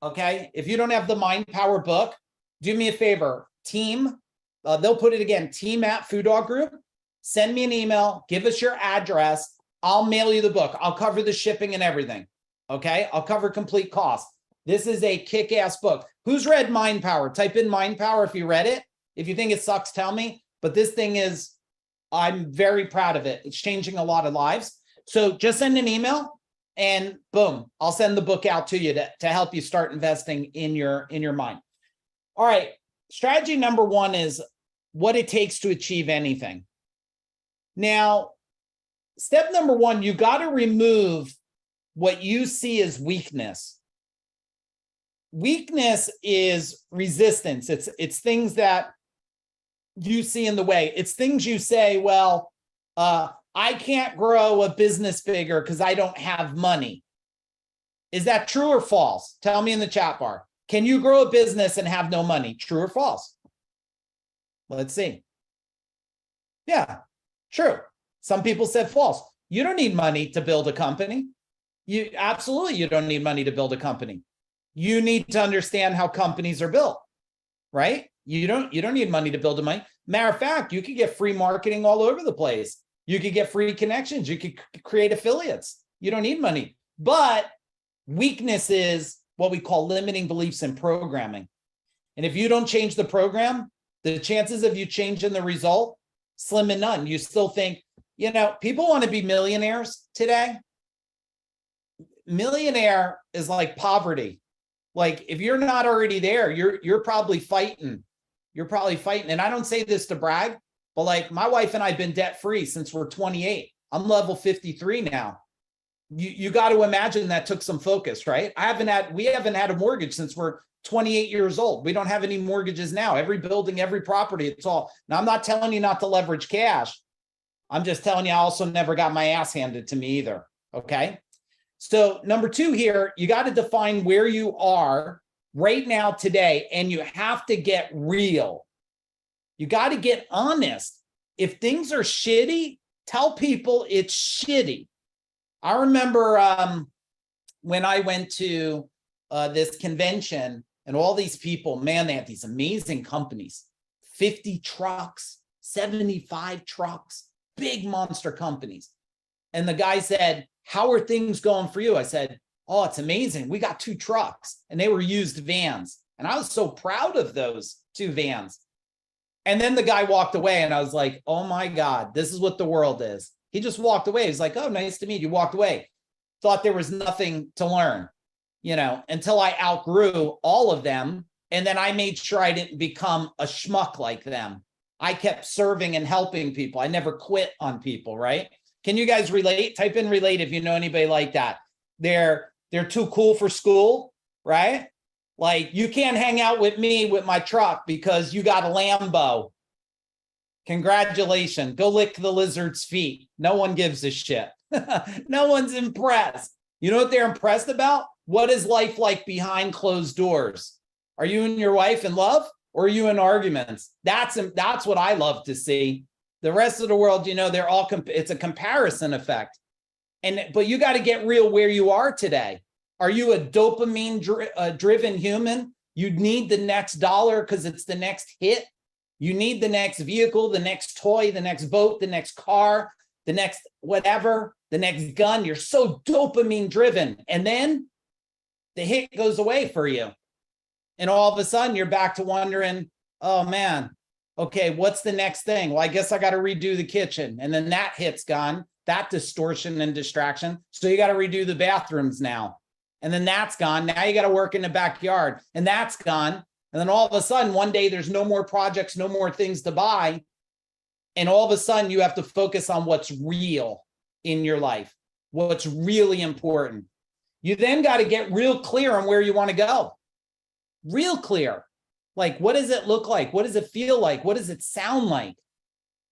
okay, if you don't have the Mind Power book, do me a favor, team, they'll put it again, team@Food Group, send me an email, give us your address, I'll mail you the book. I'll cover the shipping and everything, okay? I'll cover complete cost. This is a kick-ass book. Who's read Mind Power? Type in Mind Power if you read it. If you think it sucks, tell me. But this thing is, I'm very proud of it. It's changing a lot of lives. So just send an email and boom, I'll send the book out to you to help you start investing in your mind. All right, strategy number one is what it takes to achieve anything. Now, step number one, you got to remove what you see as weakness. Weakness is resistance. It's things that you see in the way. It's things you say, well, I can't grow a business bigger because I don't have money. Is that true or false? Tell me in the chat bar. Can you grow a business and have no money? True or false? Let's see. Yeah, true. Some people said false. You don't need money to build a company. You don't need money to build a company. You need to understand how companies are built, right? You don't need money to build a money. Matter of fact, you could get free marketing all over the place. You could get free connections. You could create affiliates. You don't need money. But weakness is what we call limiting beliefs and programming. And if you don't change the program, the chances of you changing the result, slim and none. You still think, people want to be millionaires today. Millionaire is like poverty. Like if you're not already there, you're probably fighting. You're probably fighting. And I don't say this to brag, but like my wife and I have been debt free since we're 28. I'm level 53 now. You got to imagine that took some focus, right? We haven't had a mortgage since we're 28 years old. We don't have any mortgages now. Every building, every property, it's all. Now, I'm not telling you not to leverage cash. I'm just telling you I also never got my ass handed to me either, okay? So number two here, you got to define where you are right now today, and you have to get real. You got to get honest. If things are shitty, tell people it's shitty. I remember when I went to this convention and all these people, man, they had these amazing companies, 50 trucks, 75 trucks, big monster companies. And the guy said, how are things going for you? I said, oh, it's amazing. We got 2 trucks and they were used vans. And I was so proud of those 2 vans. And then the guy walked away and I was like, oh my God, this is what the world is. He just walked away. He's like, oh, nice to meet you. Walked away. Thought there was nothing to learn, until I outgrew all of them. And then I made sure I didn't become a schmuck like them. I kept serving and helping people. I never quit on people, right? Can you guys relate? Type in relate if you know anybody like that. They're too cool for school, right? Like, you can't hang out with me with my truck because you got a Lambo. Congratulations. Go lick the lizard's feet. No one gives a shit. No one's impressed. You know what they're impressed about? What is life like behind closed doors? Are you and your wife in love, or are you in arguments? That's what I love to see. The rest of the world, you know, they're all it's a comparison effect. But you got to get real where you are today. Are you a dopamine driven human? You need the next dollar because it's the next hit. You need the next vehicle, the next toy, the next boat, the next car, the next whatever, the next gun. You're so dopamine driven. And then the hit goes away for you. And all of a sudden you're back to wondering, oh man, okay, what's the next thing? Well, I guess I got to redo the kitchen. And then that hit's gone, that distortion and distraction. So you got to redo the bathrooms now. And then that's gone. Now you got to work in the backyard, and that's gone. And then all of a sudden, one day there's no more projects, no more things to buy. And all of a sudden you have to focus on what's real in your life, what's really important. You then got to get real clear on where you want to go. Real clear. Like, what does it look like? What does it feel like? What does it sound like?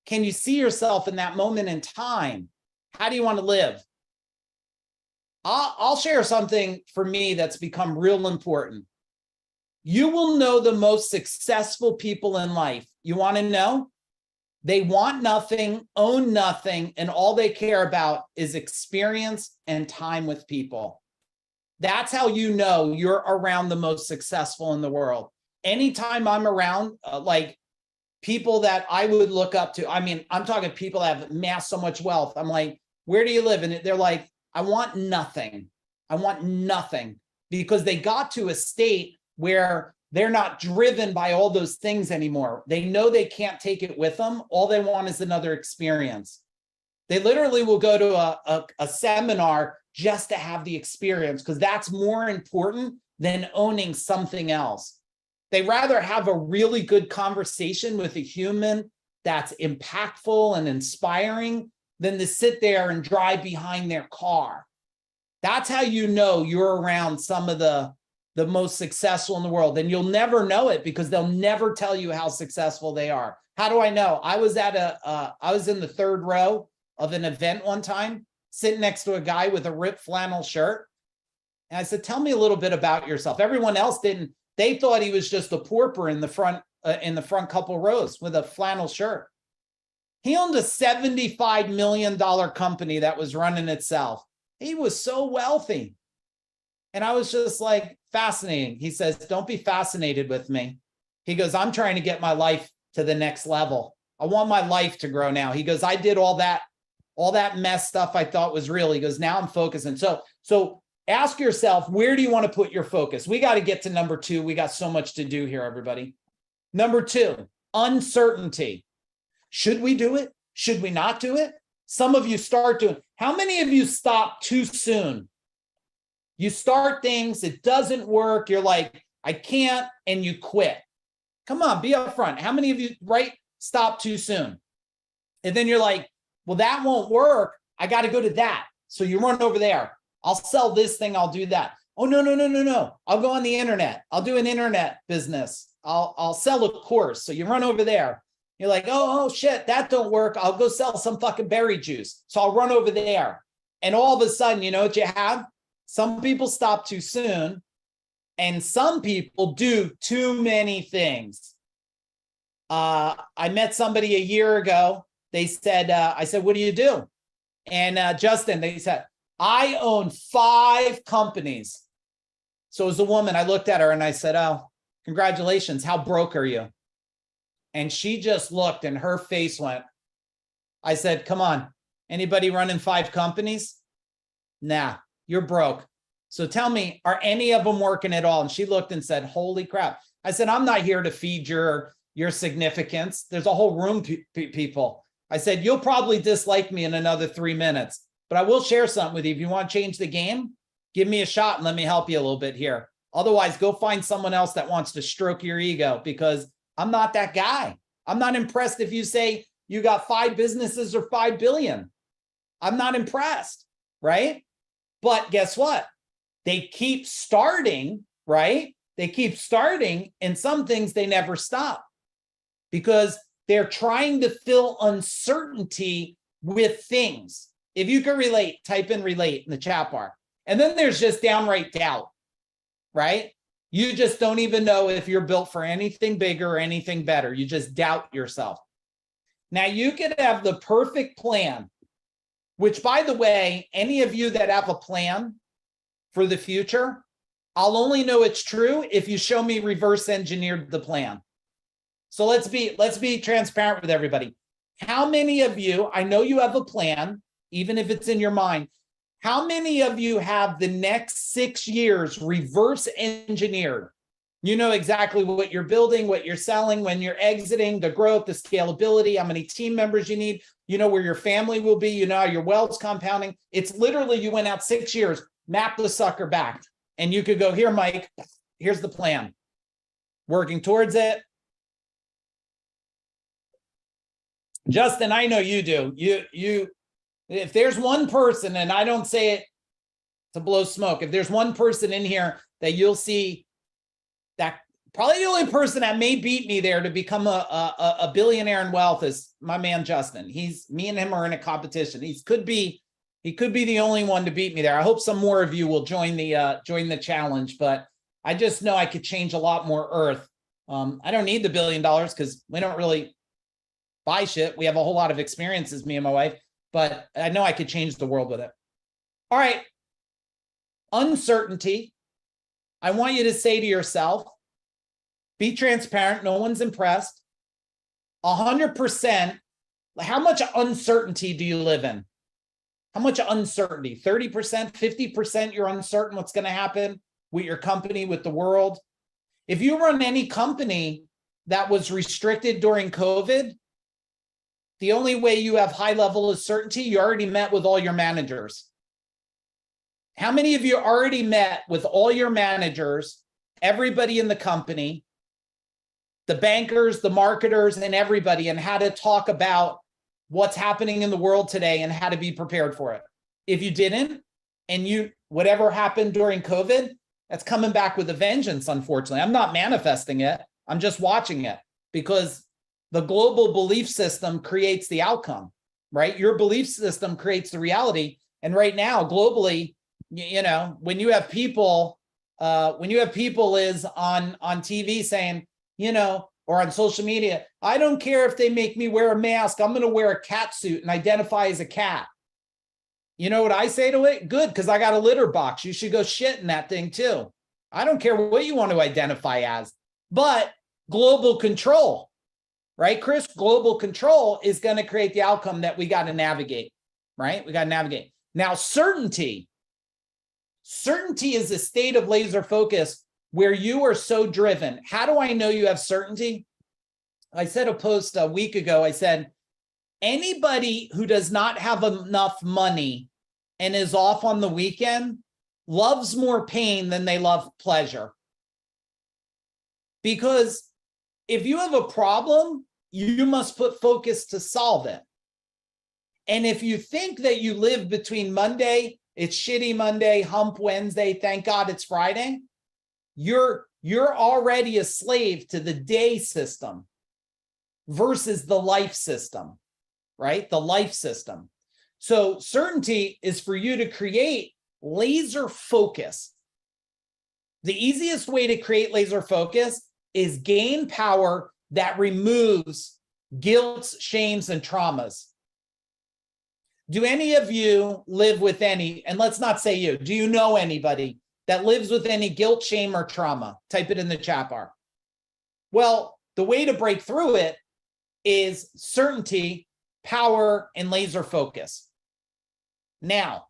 Can you see yourself in that moment in time? How do you want to live? I'll share something for me that's become real important. You will know the most successful people in life. You want to know? They want nothing, own nothing, and all they care about is experience and time with people. That's how you know you're around the most successful in the world. Anytime I'm around, like people that I would look up to, I mean, I'm talking people that have amassed so much wealth. I'm like, where do you live? And they're like, I want nothing. I want nothing, because they got to a state where they're not driven by all those things anymore. They know they can't take it with them. All they want is another experience. They literally will go to a seminar just to have the experience, because that's more important than owning something else. They rather have a really good conversation with a human that's impactful and inspiring than to sit there and drive behind their car. That's how you know you're around some of the most successful in the world. And you'll never know it because they'll never tell you how successful they are. How do I know? I was in the third row of an event one time, sitting next to a guy with a ripped flannel shirt. And I said, tell me a little bit about yourself. Everyone else didn't. They thought he was just a pauper in the front couple rows with a flannel shirt. He owned a $75 million company that was running itself. He was so wealthy. And I was just like, fascinating. He says, don't be fascinated with me. He goes, I'm trying to get my life to the next level. I want my life to grow now. He goes, I did all that mess stuff I thought was real. He goes, now I'm focusing. So ask yourself, where do you want to put your focus? We got to get to number 2. We got so much to do here, everybody. Number 2, uncertainty. Should we do it? Should we not do it? Some of you start doing. How many of you stop too soon? You start things, it doesn't work. You're like, I can't, and you quit. Come on, be upfront. How many of you, stop too soon? And then you're like, well, that won't work. I got to go to that. So you run over there. I'll sell this thing. I'll do that. Oh, no. I'll go on the internet. I'll do an internet business. I'll sell a course. So you run over there. You're like, oh shit, that don't work. I'll go sell some fucking berry juice. So I'll run over there. And all of a sudden, you know what you have? Some people stop too soon, and some people do too many things. I met somebody a year ago. They said, I said, what do you do? And Justin, they said, I own 5 companies. So as a woman, I looked at her and I said, oh, congratulations. How broke are you? And she just looked and her face went. I said, come on, anybody running 5 companies? Nah, you're broke. So tell me, are any of them working at all? And she looked and said, holy crap. I said, I'm not here to feed your significance. There's a whole room people. I said, you'll probably dislike me in another 3 minutes, but I will share something with you. If you want to change the game, give me a shot and let me help you a little bit here. Otherwise, go find someone else that wants to stroke your ego, because I'm not that guy. I'm not impressed if you say you got 5 businesses or 5 billion. I'm not impressed, right? But guess what? They keep starting, right? They keep starting, and some things they never stop because they're trying to fill uncertainty with things. If you can relate, type in relate in the chat bar. And then there's just downright doubt, right? You just don't even know if you're built for anything bigger or anything better. You just doubt yourself. Now, you could have the perfect plan, which, by the way, any of you that have a plan for the future, I'll only know it's true if you show me reverse engineered the plan. So let's be transparent with everybody. How many of you, I know you have a plan, even if it's in your mind, how many of you have the next 6 years reverse engineered? You know exactly what you're building, what you're selling, when you're exiting, the growth, the scalability, how many team members you need, you know where your family will be, you know how your wealth's compounding. It's literally you went out 6 years, map the sucker back, and you could go, here, Mike, here's the plan. Working towards it. Justin, I know you do. You, if there's one person, and I don't say it to blow smoke, if there's one person in here that you'll see, that probably the only person that may beat me there to become a billionaire in wealth is my man Justin. Me and him are in a competition. He could be the only one to beat me there. I hope some more of you will join the challenge, but I just know I could change a lot more earth. I don't need the $1 billion because we don't really buy shit. We have a whole lot of experiences, me and my wife, but I know I could change the world with it. All right. Uncertainty. I want you to say to yourself, be transparent. No one's impressed. 100%. How much uncertainty do you live in? How much uncertainty? 30%, 50% you're uncertain what's going to happen with your company, with the world. If you run any company that was restricted during COVID, the only way you have high level of certainty, you already met with all your managers. How many of you already met with all your managers, everybody in the company, the bankers, the marketers, and everybody, and how to talk about what's happening in the world today and how to be prepared for it? If you didn't, and whatever happened during COVID, that's coming back with a vengeance, unfortunately. I'm not manifesting it. I'm just watching it because the global belief system creates the outcome, right? Your belief system creates the reality. And right now, globally, you know, when you have people is on TV saying, you know, or on social media, I don't care if they make me wear a mask, I'm going to wear a cat suit and identify as a cat. You know what I say to it? Good, because I got a litter box. You should go shit in that thing too. I don't care what you want to identify as, but global control, right, Chris? Global control is going to create the outcome that we got to navigate, right? We got to navigate. Now, certainty. Certainty is a state of laser focus where you are so driven. How do I know you have certainty? I said a post a week ago, I said, anybody who does not have enough money and is off on the weekend loves more pain than they love pleasure. Because if you have a problem, you must put focus to solve it. And if you think that you live between Monday, it's shitty Monday, hump Wednesday, thank God it's Friday, you're already a slave to the day system versus the life system, right? The life system. So certainty is for you to create laser focus. The easiest way to create laser focus is gain power that removes guilt, shames, and traumas. Do any of you live with any, and let's not say you, do you know anybody that lives with any guilt, shame, or trauma? Type it in the chat bar. Well, the way to break through it is certainty, power, and laser focus. Now,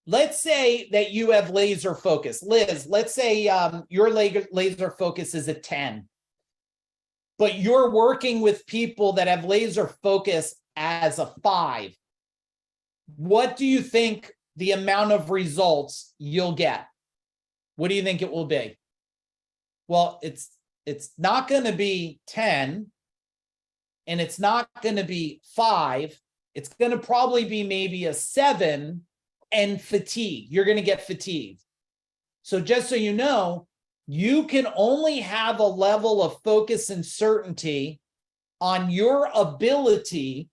let's say that you have laser focus. Liz, let's say your laser focus is a 10, but you're working with people that have laser focus as a 5. What do you think the amount of results you'll get? What do you think it will be? Well, it's not going to be 10, and it's not going to be 5, It's going to probably be maybe a 7 and fatigue. You're going to get fatigued. So just so you know, you can only have a level of focus and certainty on your ability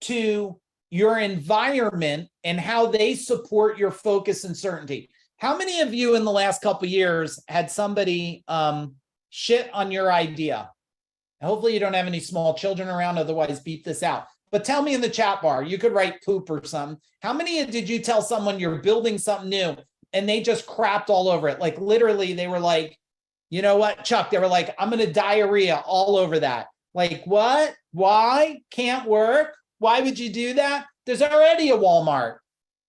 to your environment and how they support your focus and certainty. How many of you in the last couple of years had somebody shit on your idea? Hopefully you don't have any small children around, otherwise beep this out. But tell me in the chat bar, you could write poop or something. How many did you tell someone you're building something new and they just crapped all over it? Like literally they were like, you know what, Chuck, they were like, I'm going to diarrhea all over that. Like what? Why? Can't work? Why would you do that? There's already a Walmart.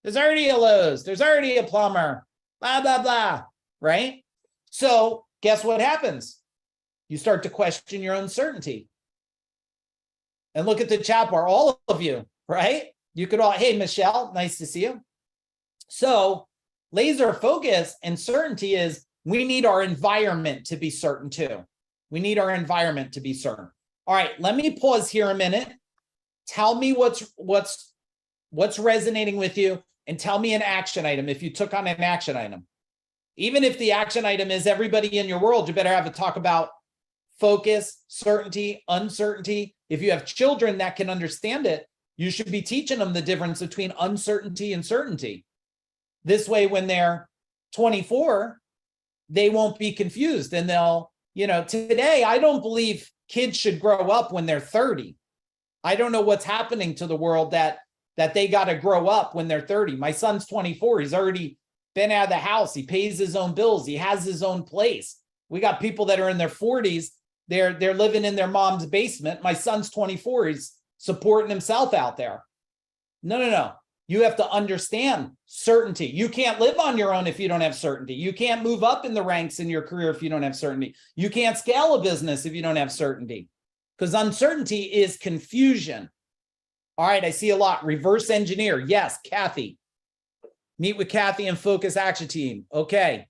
There's already a Lowe's. There's already a plumber. Blah, blah, blah. Right? So guess what happens? You start to question your own certainty. And look at the chat bar, all of you, right? You could all, hey, Michelle, nice to see you. So laser focus and certainty is we need our environment to be certain too. We need our environment to be certain. All right, let me pause here a minute. Tell me what's resonating with you and tell me an action item if you took on an action item. Even if the action item is everybody in your world, you better have a talk about focus, certainty, uncertainty. If you have children that can understand it, you should be teaching them the difference between uncertainty and certainty. This way, when they're 24, they won't be confused and they'll, today, I don't believe kids should grow up when they're 30. I don't know what's happening to the world that they got to grow up when they're 30. My son's 24. He's already been out of the house. He pays his own bills. He has his own place. We got people that are in their 40s. They're living in their mom's basement. My son's 24. He's supporting himself out there. No. You have to understand certainty. You can't live on your own if you don't have certainty. You can't move up in the ranks in your career if you don't have certainty. You can't scale a business if you don't have certainty, because uncertainty is confusion. All right, I see a lot. Reverse engineer. Yes, Kathy. Meet with Kathy and focus action team. Okay.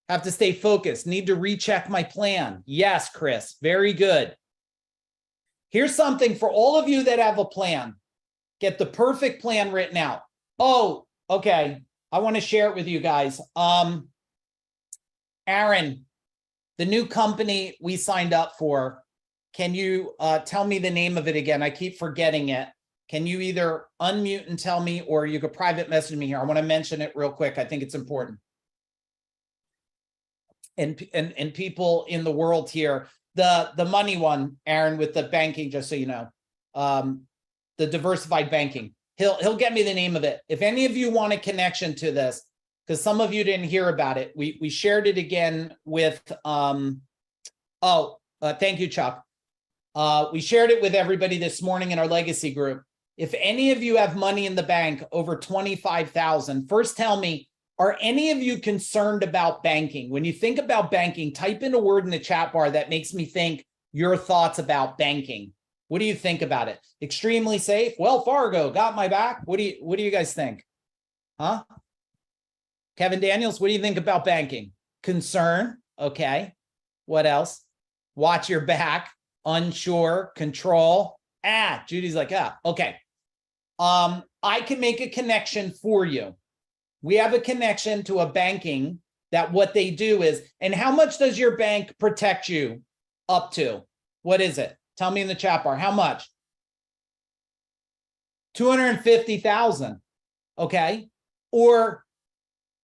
Have to stay focused. Need to recheck my plan. Yes, Chris. Very good. Here's something for all of you that have a plan. Get the perfect plan written out. Oh, okay. I want to share it with you guys. Aaron, the new company we signed up for, can you tell me the name of it again? I keep forgetting it. Can you either unmute and tell me, or you could private message me here? I want to mention it real quick. I think it's important. And people in the world here, the money one, Aaron, with the banking, just so you know, the diversified banking. He'll get me the name of it. If any of you want a connection to this, because some of you didn't hear about it, we shared it again with thank you, Chuck. We shared it with everybody this morning in our legacy group. If any of you have money in the bank over 25,000, first tell me, are any of you concerned about banking? When you think about banking, type in a word in the chat bar that makes me think your thoughts about banking. What do you think about it? Extremely safe? Well, Fargo got my back. What do you guys think? Huh? Kevin Daniels, what do you think about banking? Concern. Okay. What else? Watch your back. Unsure. Control. Judy's like, okay. I can make a connection for you. We have a connection to a banking that what they do is, and how much does your bank protect you up to? What is it? Tell me in the chat bar. How much? 250,000. Okay. Or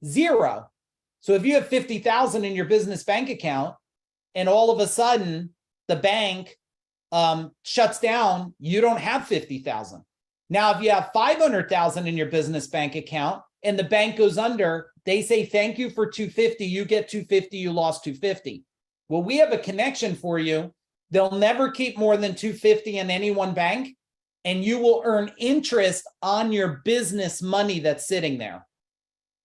0. So if you have 50,000 in your business bank account and all of a sudden the bank shuts down, you don't have 50,000. Now, if you have 500,000 in your business bank account and the bank goes under, they say, thank you for 250. You get 250. You lost 250. Well, we have a connection for you. They'll never keep more than 250 in any one bank, and you will earn interest on your business money that's sitting there.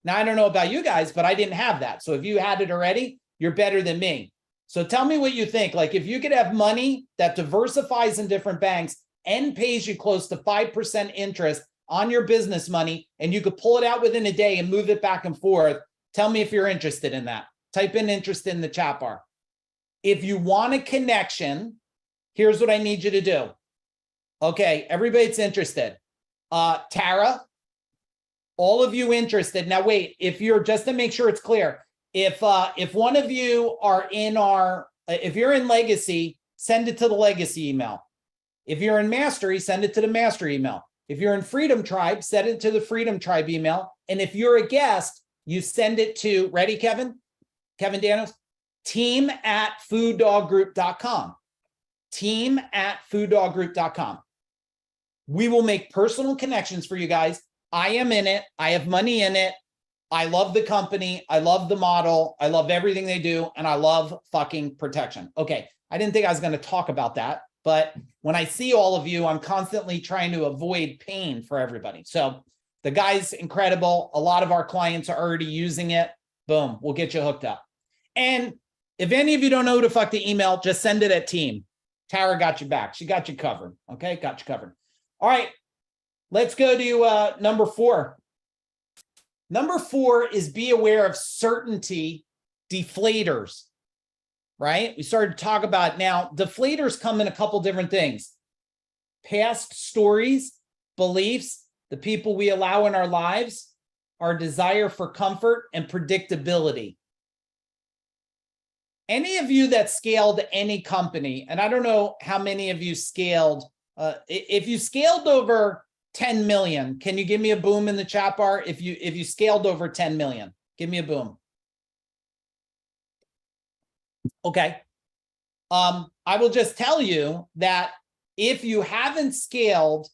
Now, I don't know about you guys, but I didn't have that. So if you had it already, you're better than me. So tell me what you think. Like if you could have money that diversifies in different banks and pays you close to 5% interest on your business money, and you could pull it out within a day and move it back and forth, tell me if you're interested in that. Type in interest in the chat bar. If you want a connection, here's what I need you to do. Okay, everybody's interested. Tara, all of you interested. Now, wait, if you're, just to make sure it's clear, if one of you are in our, if you're in Legacy, send it to the Legacy email. If you're in Mastery, send it to the Mastery email. If you're in Freedom Tribe, send it to the Freedom Tribe email. And if you're a guest, you send it to, ready, Kevin? Kevin Danos? team@fooddoggroup.com. team@fooddoggroup.com. We will make personal connections for you guys. I am in it. I have money in it. I love the company. I love the model. I love everything they do. And I love fucking protection. Okay. I didn't think I was going to talk about that. But when I see all of you, I'm constantly trying to avoid pain for everybody. So the guy's incredible. A lot of our clients are already using it. Boom. We'll get you hooked up. And if any of you don't know who to fuck the email, just send it at team. Tara got you back. She got you covered. Okay. Got you covered. All right. Let's go to number 4. Number 4 is be aware of certainty deflators, right? We started to talk about it. Now, deflators come in a couple different things. Past stories, beliefs, the people we allow in our lives, our desire for comfort and predictability. Any of you that scaled any company, and I don't know how many of you scaled, if you scaled over 10 million, can you give me a boom in the chat bar? If you scaled over 10 million, give me a boom. Okay. I will just tell you that if you haven't scaled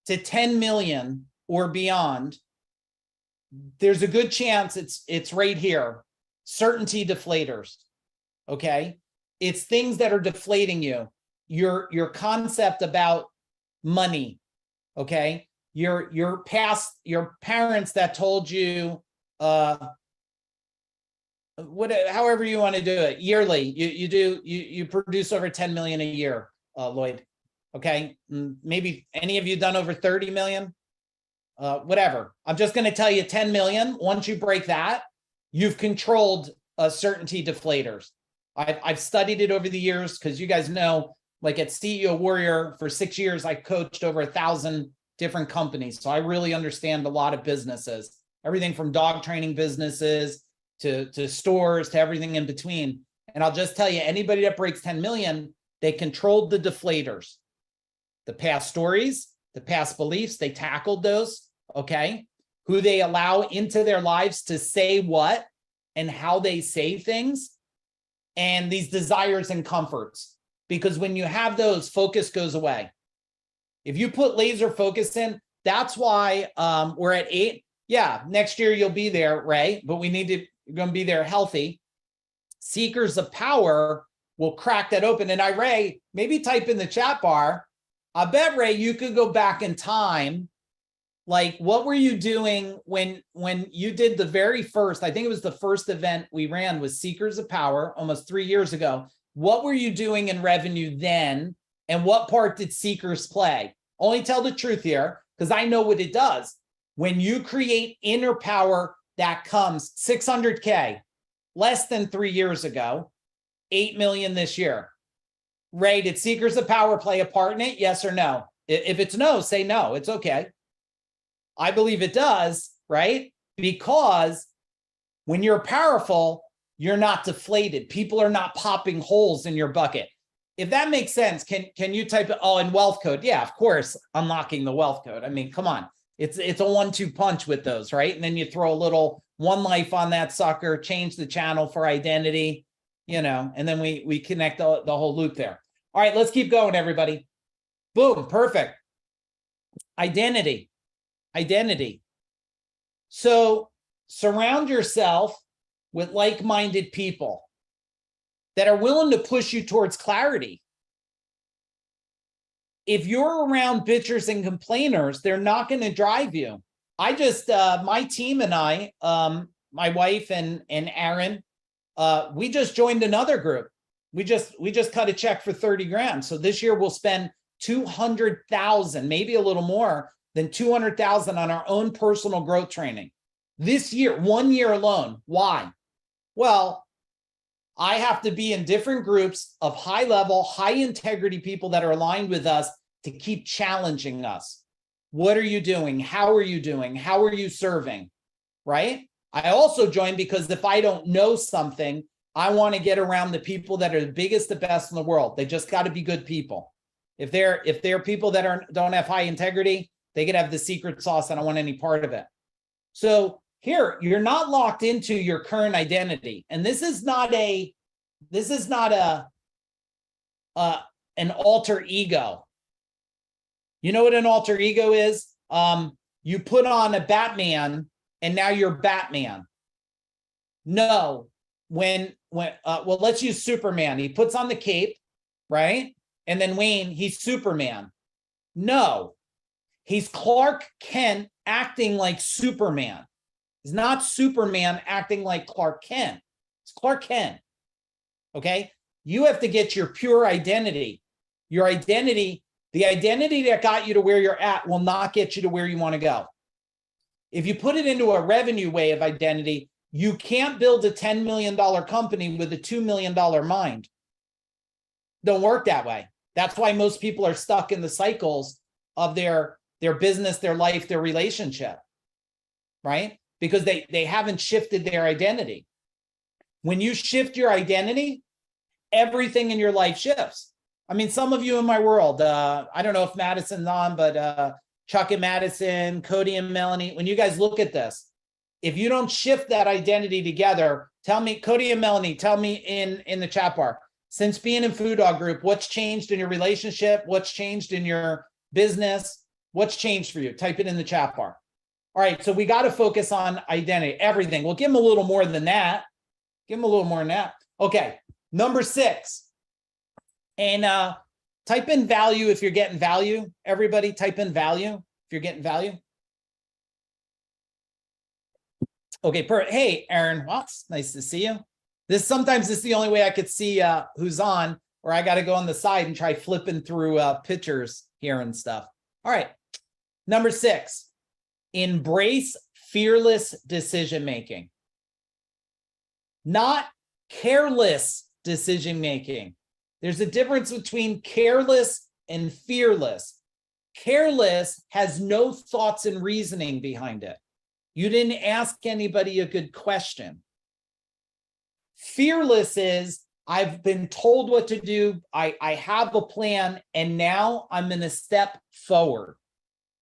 to 10 million or beyond, there's a good chance it's right here. Certainty deflators. Okay. It's things that are deflating you. Your concept about money. Okay. Your parents that told you, however you want to do it, yearly, you produce over 10 million a year, Lloyd. Okay. Maybe any of you done over 30 million, whatever. I'm just going to tell you 10 million. Once you break that, you've controlled certainty deflators. I've studied it over the years because you guys know, like at CEO Warrior for 6 years, I coached over 1,000 different companies. So I really understand a lot of businesses, everything from dog training businesses to stores, to everything in between. And I'll just tell you, anybody that breaks 10 million, they controlled the deflators, the past stories, the past beliefs, they tackled those, okay? Who they allow into their lives to say what and how they say things, and these desires and comforts. Because when you have those, focus goes away. If you put laser focus in, that's why we're at 8. Yeah, next year you'll be there, Ray, but you're going to be there healthy. Seekers of Power will crack that open. And Ray, maybe type in the chat bar. I bet, Ray, you could go back in time. Like, what were you doing when you did the very first, I think it was the first event we ran was Seekers of Power almost 3 years ago. What were you doing in revenue then? And what part did Seekers play? Only tell the truth here, because I know what it does. When you create inner power, that comes 600K less than 3 years ago, 8 million this year. Ray, did Seekers of Power play a part in it? Yes or no? If it's no, say no. It's okay. I believe it does, right? Because when you're powerful, you're not deflated. People are not popping holes in your bucket. If that makes sense, can you type it? Oh, in wealth code. Yeah, of course, unlocking the wealth code. I mean, come on. It's a 1-2 punch with those, right? And then you throw a little one life on that sucker, change the channel for identity, and then we connect the whole loop there. All right, let's keep going, everybody. Boom, perfect. Identity. So surround yourself with like-minded people that are willing to push you towards clarity. If you're around bitchers and complainers, they're not going to drive you. My team and I, my wife and Aaron, we just joined another group. We just cut a check for 30 grand. So this year we'll spend 200,000, maybe a little more than 200,000 on our own personal growth training. This year, 1 year alone. Why? Well, I have to be in different groups of high level, high integrity people that are aligned with us to keep challenging us. What are you doing? How are you doing? How are you serving? Right? I also joined because if I don't know something, I want to get around the people that are the biggest, the best in the world. They just got to be good people. If they're people that don't have high integrity, they could have the secret sauce. I don't want any part of it. So here, you're not locked into your current identity. And this is not an alter ego. You know what an alter ego is? You put on a Batman and now you're Batman. No, well, let's use Superman. He puts on the cape, right? And then Wayne, he's Superman. No, he's Clark Kent acting like Superman. He's not Superman acting like Clark Kent. It's Clark Kent. Okay? You have to get your pure identity. Your identity, the identity that got you to where you're at will not get you to where you want to go. If you put it into a revenue way of identity, you can't build a $10 million company with a $2 million mind. Don't work that way. That's why most people are stuck in the cycles of their business, their life, their relationship, right? Because they haven't shifted their identity. When you shift your identity, everything in your life shifts. I mean, some of you in my world, I don't know if Madison's on, but Chuck and Madison, Cody and Melanie, when you guys look at this, if you don't shift that identity together, tell me, Cody and Melanie, tell me in the chat bar, since being in Food Dog Group, what's changed in your relationship? What's changed in your business? What's changed for you? Type it in the chat bar. All right, so we got to focus on identity, everything. We'll give them a little more than that. Give them a little more than that. Okay, number 6. And type in value if you're getting value. Everybody type in value if you're getting value. Okay, hey, Aaron Watts, nice to see you. Sometimes this is the only way I could see who's on, or I got to go on the side and try flipping through pictures here and stuff. All right, number 6, embrace fearless decision-making. Not careless decision-making. There's a difference between careless and fearless. Careless has no thoughts and reasoning behind it. You didn't ask anybody a good question. Fearless is, I've been told what to do. I have a plan, and now I'm going to step forward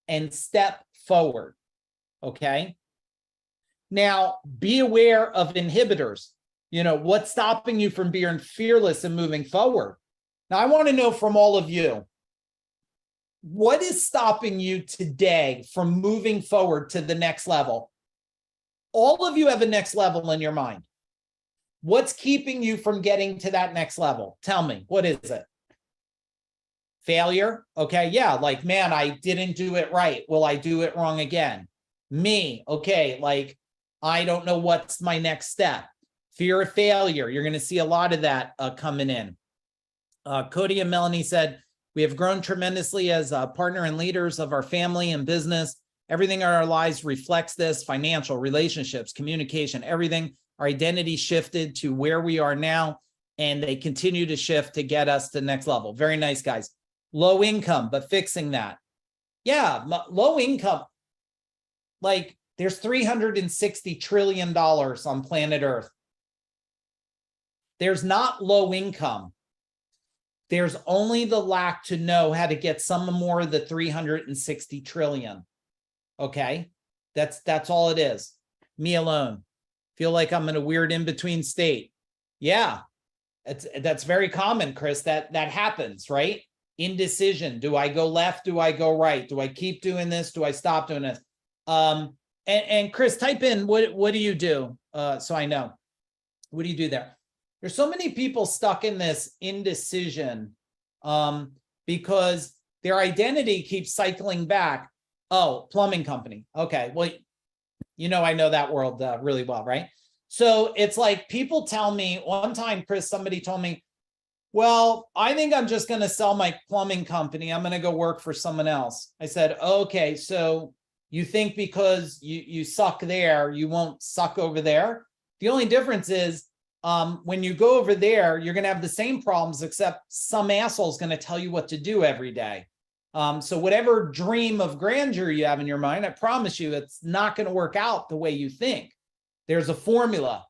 and step forward. Okay. Now, be aware of inhibitors. You know, what's stopping you from being fearless and moving forward? Now, I want to know from all of you, what is stopping you today from moving forward to the next level? All of you have a next level in your mind. What's keeping you from getting to that next level? Tell me, what is it? Failure? Okay, yeah, like, man, I didn't do it right. Will I do it wrong again? Me, okay, like, I don't know what's my next step. Fear of failure. You're going to see a lot of that coming in. Cody and Melanie said, we have grown tremendously as a partner and leaders of our family and business. Everything in our lives reflects this: financial, relationships, communication, everything. Our identity shifted to where we are now, and they continue to shift to get us to the next level. Very nice, guys. Low income, but fixing that. Yeah, low income. Like, there's $360 trillion on planet Earth. There's not low income. There's only the lack to know how to get some more of the 360 trillion. Okay, that's all it is. Me alone. Feel like I'm in a weird in-between state. Yeah, that's very common, Chris. That happens, right? Indecision. Do I go left? Do I go right? Do I keep doing this? Do I stop doing this? And Chris, type in what do you do? So I know. What do you do there? There's so many people stuck in this indecision because their identity keeps cycling back. Oh, plumbing company. Okay, well, you know, I know that world really well, right? So it's like people tell me, one time, Chris, somebody told me, well, I think I'm just going to sell my plumbing company. I'm going to go work for someone else. I said, okay, so you think because you suck there, you won't suck over there? The only difference is when you go over there, you're going to have the same problems, except some asshole is going to tell you what to do every day. So whatever dream of grandeur you have in your mind, I promise you, it's not going to work out the way you think. There's a formula.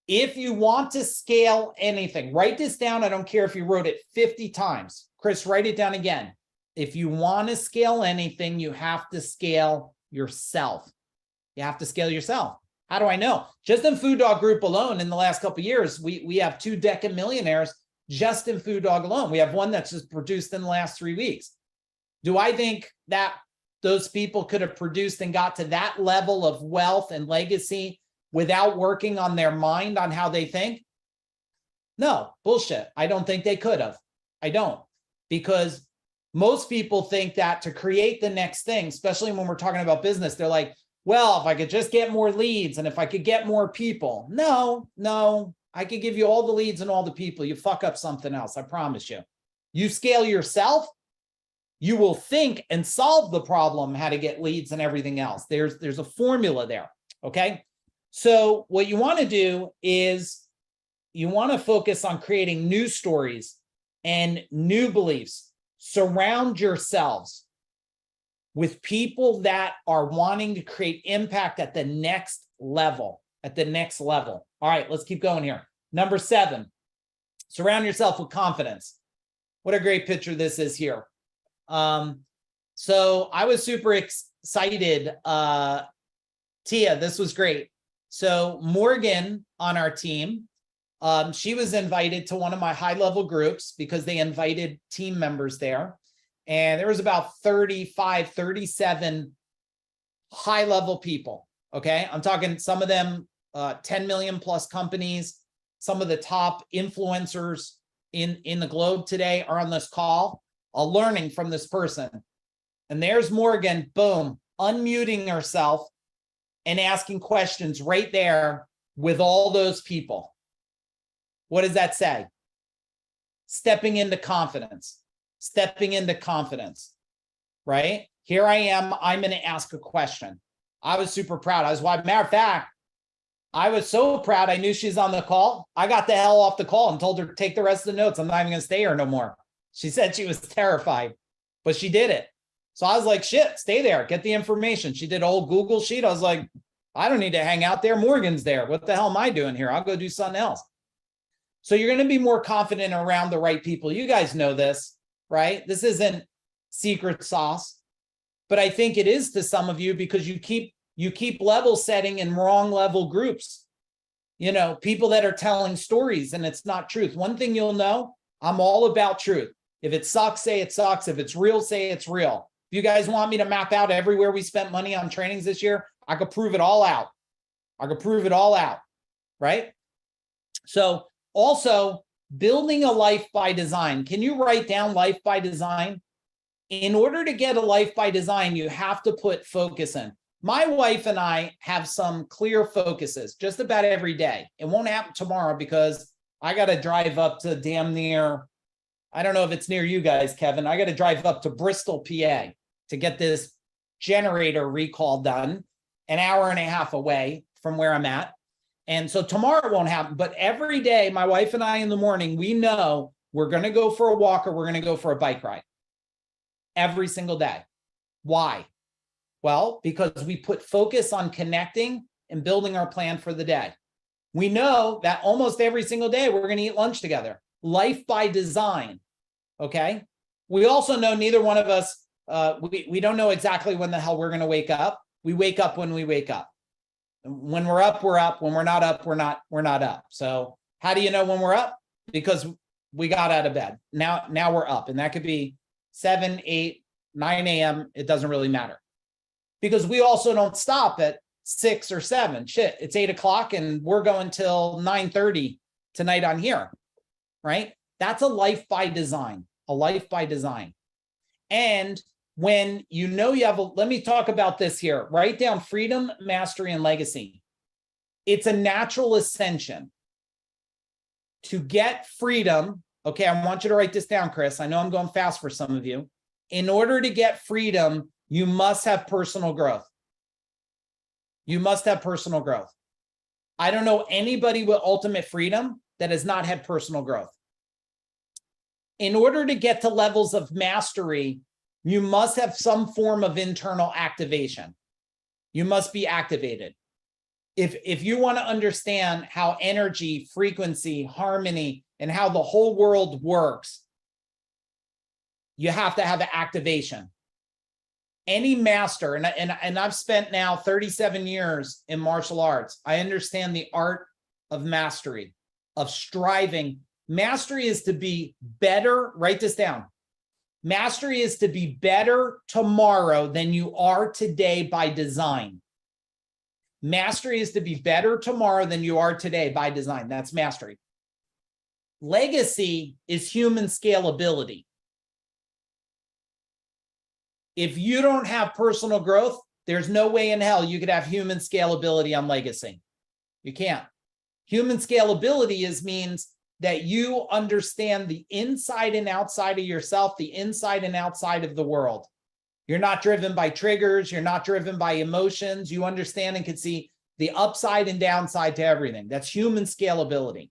If you want to scale anything, write this down. I don't care if you wrote it 50 times. Chris, write it down again. If you want to scale anything, you have to scale yourself. You have to scale yourself. How do I know? Just in Food Dog Group alone, in the last couple of years, we have 2 decamillionaires just in Food Dog alone. We have one that's just produced in the last 3 weeks. Do I think that those people could have produced and got to that level of wealth and legacy without working on their mind on how they think? No, bullshit. I don't think they could have. I don't. Because most people think that to create the next thing, especially when we're talking about business, they're like, well, if I could just get more leads and if I could get more people. No, I could give you all the leads and all the people. You fuck up something else, I promise you. You scale yourself, you will think and solve the problem how to get leads and everything else. There's a formula there, okay? So what you want to do is you want to focus on creating new stories and new beliefs. Surround yourselves with people that are wanting to create impact at the next level, All right, let's keep going here. Number 7, surround yourself with confidence. What a great picture this is here. So I was super excited. Tia, this was great. So Morgan on our team, she was invited to one of my high-level groups because they invited team members there. And there was about 35, 37 high-level people, okay? I'm talking some of them 10 million plus companies. Some of the top influencers in the globe today are on this call, learning from this person. And there's Morgan, boom, unmuting herself and asking questions right there with all those people. What does that say? Stepping into confidence, right? Here I am, I'm going to ask a question. I was super proud. Matter of fact, I was so proud. I knew she's on the call. I got the hell off the call and told her to take the rest of the notes. I'm not even going to stay here no more. She said she was terrified, but she did it. So I was like, shit, stay there, get the information. She did a whole Google sheet. I was like, I don't need to hang out there. Morgan's there. What the hell am I doing here? I'll go do something else. So you're going to be more confident around the right people. You guys know this, right? This isn't secret sauce, but I think it is to some of you because you keep level setting in wrong level groups. You know, people that are telling stories and it's not truth. One thing you'll know, I'm all about truth. If it sucks, say it sucks. If it's real, say it's real. If you guys want me to map out everywhere we spent money on trainings this year, I could prove it all out. Right? So also building a life by design. Can you write down life by design? In order to get a life by design, you have to put focus in. My wife and I have some clear focuses just about every day. It won't happen tomorrow because I got to drive up to damn near, I don't know if it's near you guys, Kevin. I got to drive up to Bristol, PA to get this generator recall done, an hour and a half away from where I'm at. And so tomorrow it won't happen. But every day, my wife and I in the morning, we know we're going to go for a walk or we're going to go for a bike ride. Every single day. Why? Well, because we put focus on connecting and building our plan for the day. We know that almost every single day we're going to eat lunch together. Life by design. Okay. We also know neither one of us, we don't know exactly when the hell we're going to wake up. We wake up when we wake up. When we're up, we're up. When we're not up, we're not up. So how do you know when we're up? Because we got out of bed. Now we're up. And that could be 7, 8, 9 a.m. It doesn't really matter. Because we also don't stop at 6 or 7. Shit, it's 8 o'clock and we're going till 9:30 tonight on here, right? That's a life by design, And when you know you have let me talk about this here. Write down freedom, mastery, and legacy. It's a natural ascension. To get freedom, okay, I want you to write this down, Chris. I know I'm going fast for some of you. In order to get freedom, you must have personal growth. I don't know anybody with ultimate freedom that has not had personal growth. In order to get to levels of mastery, You must have some form of internal activation. You must be activated. If you want to understand how energy, frequency, harmony, and how the whole world works, you have to have activation. Any master, and I've spent now 37 years in martial arts. I understand the art of mastery, of striving. Mastery is to be better. Write this down. Mastery is to be better tomorrow than you are today by design. Mastery is to be better tomorrow than you are today by design. That's mastery. Legacy is human scalability. If you don't have personal growth, there's no way in hell you could have human scalability on legacy. You can't. Human scalability means that you understand the inside and outside of yourself, the inside and outside of the world. You're not driven by triggers. You're not driven by emotions. You understand and can see the upside and downside to everything. That's human scalability.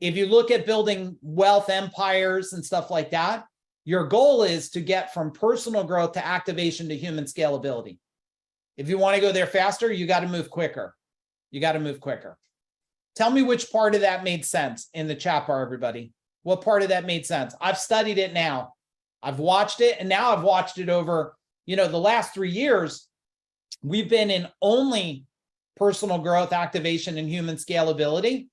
If you look at building wealth empires and stuff like that, your goal is to get from personal growth to activation to human scalability. If you want to go there faster, you got to move quicker. You got to move quicker. Tell me which part of that made sense in the chat bar, everybody. What part of that made sense? I've studied it now. I've watched it, and now I've watched it over, the last 3 years. We've been in only personal growth, activation, and human scalability.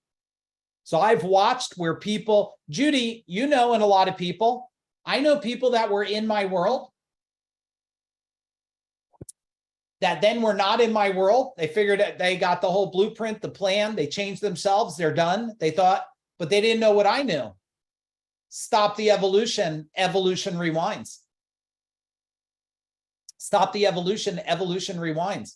So I've watched where people, Judy, and a lot of people, I know people that were in my world that then were not in my world. They figured that they got the whole blueprint, the plan, they changed themselves, they're done. They thought, but they didn't know what I knew. Stop the evolution, evolution rewinds. Stop the evolution, evolution rewinds.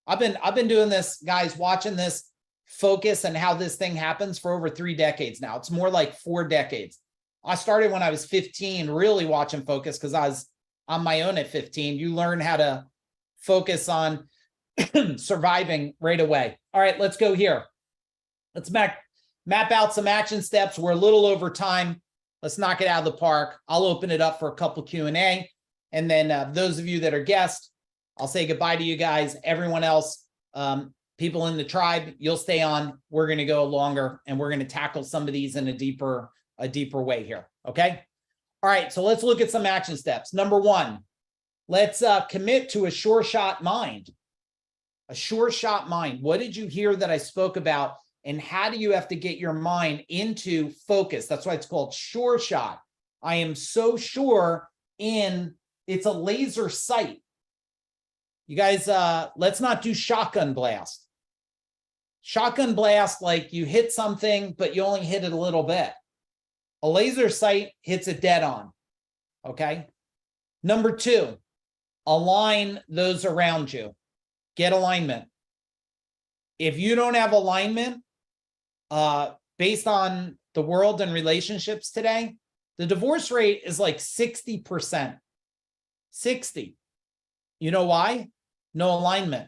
I've been doing this, guys, watching this focus and how this thing happens for over 3 decades now. It's more like 4 decades. I started when I was 15, really watching focus because I was on my own at 15. You learn how to focus on surviving right away. All right, let's go here. Let's map out some action steps. We're a little over time. Let's knock it out of the park. I'll open it up for a couple Q&A. And then those of you that are guests, I'll say goodbye to you guys. Everyone else, people in the tribe, you'll stay on. We're going to go longer, and we're going to tackle some of these in a deeper way here. Okay. All right. So let's look at some action steps. Number 1, let's commit to a SureShot mind. A SureShot mind. What did you hear that I spoke about? And how do you have to get your mind into focus? That's why it's called SureShot. I am so sure it's a laser sight. You guys, let's not do shotgun blast. Shotgun blast, like you hit something, but you only hit it a little bit. A laser sight hits it dead on. Okay. Number 2, align those around you. Get alignment. If you don't have alignment, based on the world and relationships today, the divorce rate is like 60%. 60. You know why? No alignment.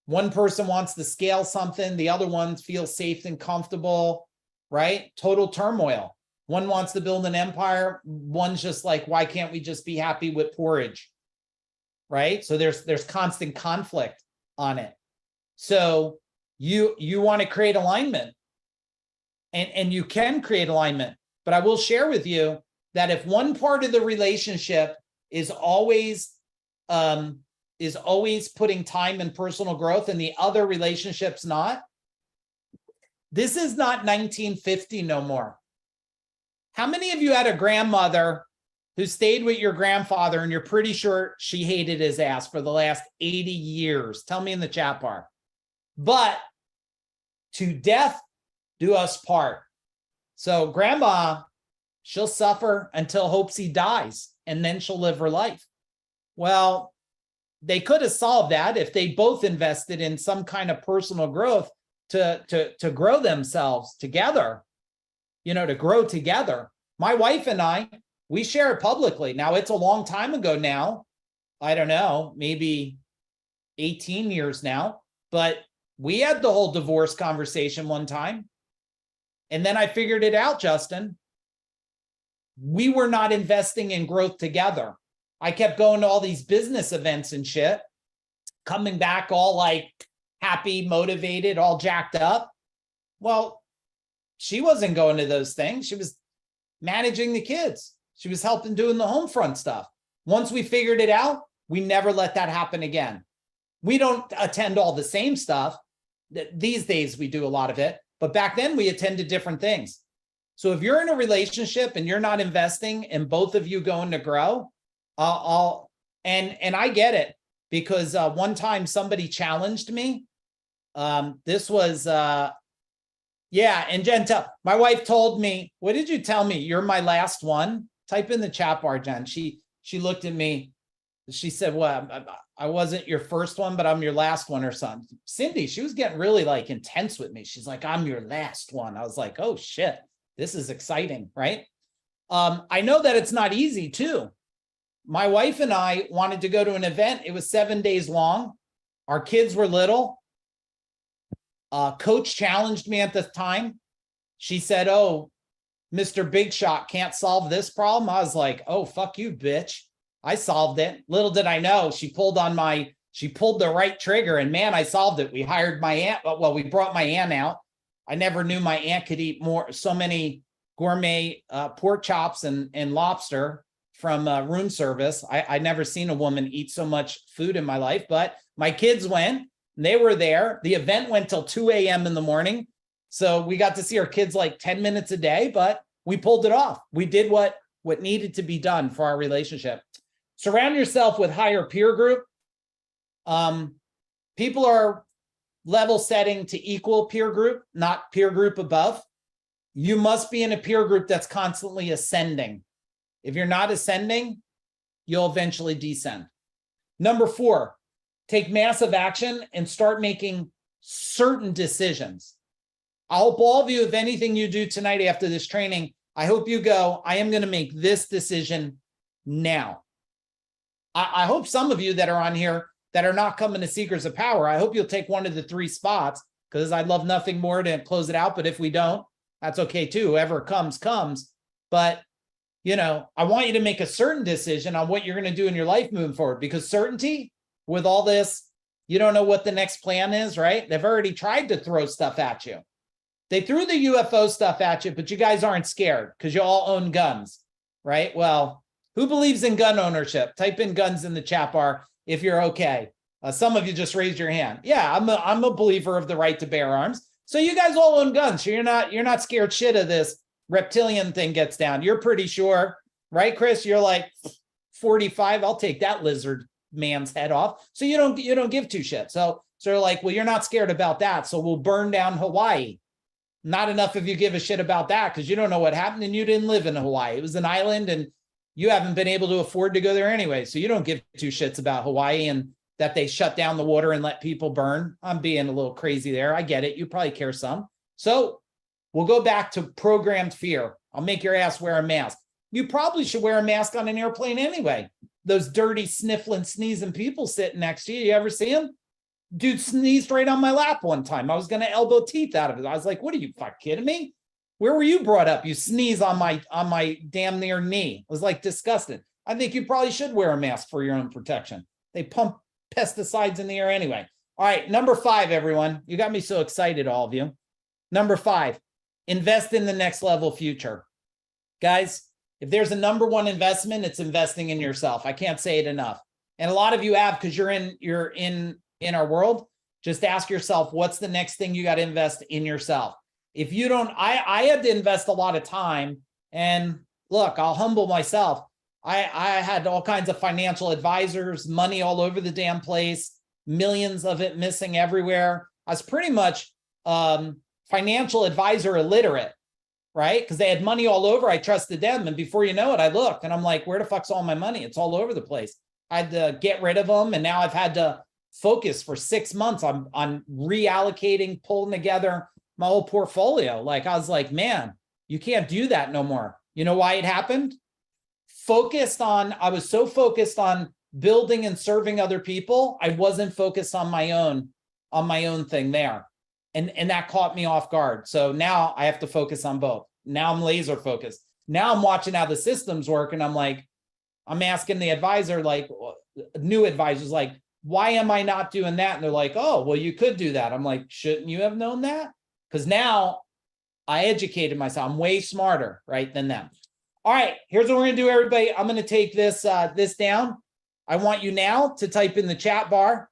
One person wants to scale something, the other one feels safe and comfortable, right? Total turmoil. One wants to build an empire. One's just like, why can't we just be happy with porridge? Right? So there's constant conflict on it. So you want to create alignment, and you can create alignment. But I will share with you that if one part of the relationship is always putting time in personal growth and the other relationship's not, this is not 1950 no more. How many of you had a grandmother who stayed with your grandfather and you're pretty sure she hated his ass for the last 80 years? Tell me in the chat bar. But to death do us part. So grandma, she'll suffer until Hopesy dies, and then she'll live her life. Well, they could have solved that if they both invested in some kind of personal growth to grow themselves together, to grow together. My wife and I, we share it publicly. Now, it's a long time ago now. I don't know, maybe 18 years now, but we had the whole divorce conversation one time. And then I figured it out, Justin. we were not investing in growth together. I kept going to all these business events and shit, coming back all like happy, motivated, all jacked up. Well, she wasn't going to those things. She was managing the kids. She was helping doing the home front stuff. Once we figured it out, we never let that happen again. We don't attend all the same stuff. These days we do a lot of it, but back then we attended different things. So if you're in a relationship and you're not investing in both of you going to grow, and I get it, because one time somebody challenged me. This was and Jen, my wife told me, what did you tell me? You're my last one. Type in the chat bar, Jen. She looked at me. She said, well, I wasn't your first one, but I'm your last one or something. Cindy, she was getting really like intense with me. She's like, I'm your last one. I was like, oh shit, this is exciting, right? I know that it's not easy too. My wife and I wanted to go to an event. It was 7 days long. Our kids were little. Coach challenged me at the time. She said, oh, Mr. Big Shot can't solve this problem. I was like, oh, fuck you, bitch. I solved it. Little did I know, she pulled the right trigger, and man, I solved it. We hired my aunt. Well, we brought my aunt out. I never knew my aunt could eat so many gourmet pork chops and lobster from room service. I never seen a woman eat so much food in my life, but my kids went. They were there. The event went till 2 a.m. in the morning. So we got to see our kids like 10 minutes a day, but we pulled it off. We did what needed to be done for our relationship. Surround yourself with higher peer group. People are level setting to equal peer group, not peer group above. You must be in a peer group that's constantly ascending. If you're not ascending, you'll eventually descend. Number 4, take massive action and start making certain decisions. I hope all of you, if anything you do tonight after this training, I hope you go, I am going to make this decision now. I hope some of you that are on here that are not coming to Seekers of Power, I hope you'll take one of the 3 spots, because I'd love nothing more to close it out. But if we don't, that's okay too. Whoever comes. But, I want you to make a certain decision on what you're going to do in your life moving forward, because certainty with all this, you don't know what the next plan is, right? They've already tried to throw stuff at you. They threw the UFO stuff at you, but you guys aren't scared because you all own guns, right? Well, who believes in gun ownership? Type in guns in the chat bar if you're okay. Some of you just raised your hand. Yeah, I'm a believer of the right to bear arms. So you guys all own guns. So you're not scared shit of this reptilian thing gets down. You're pretty sure, right, Chris? You're like 45. I'll take that lizard man's head off. So you don't give 2 shits. So they're like, well, you're not scared about that. So we'll burn down Hawaii. Not enough of you give a shit about that because you don't know what happened and you didn't live in Hawaii. It was an island and you haven't been able to afford to go there anyway. So you don't give 2 shits about Hawaii and that they shut down the water and let people burn. I'm being a little crazy there. I get it. You probably care some. So we'll go back to programmed fear. I'll make your ass wear a mask. You probably should wear a mask on an airplane anyway. Those dirty, sniffling, sneezing people sitting next to you. You ever see them? Dude sneezed right on my lap one time. I was going to elbow teeth out of it. I was like, what are you fucking kidding me? Where were you brought up? You sneeze on my damn near knee. It was like disgusting. I think you probably should wear a mask for your own protection. They pump pesticides in the air anyway. All right, number 5, everyone. You got me so excited, all of you. Number 5, invest in the next level future. Guys, if there's a number 1 investment, it's investing in yourself. I can't say it enough. And a lot of you have, because you're in our world. Just ask yourself, what's the next thing you got to invest in yourself? If you don't, I had to invest a lot of time. And look, I'll humble myself. I had all kinds of financial advisors, money all over the damn place, millions of it missing everywhere. I was pretty much financial advisor illiterate, right? Because they had money all over. I trusted them. And before you know it, I looked and I'm like, where the fuck's all my money? It's all over the place. I had to get rid of them. And now I've had to focus for 6 months on reallocating, pulling together my whole portfolio. Like I was like, man, you can't do that no more. You know why it happened? I was so focused on building and serving other people. I wasn't focused on my own thing there. And that caught me off guard. So now I have to focus on both. Now I'm laser focused. Now I'm watching how the systems work, and I'm asking the advisor, like new advisors, like, why am I not doing that? And they're like, oh, well, you could do that. I'm like, shouldn't you have known that? Because now I educated myself. I'm way smarter, right, than them. All right, here's what we're gonna do, everybody. I'm gonna take this down. I want you now to type in the chat bar.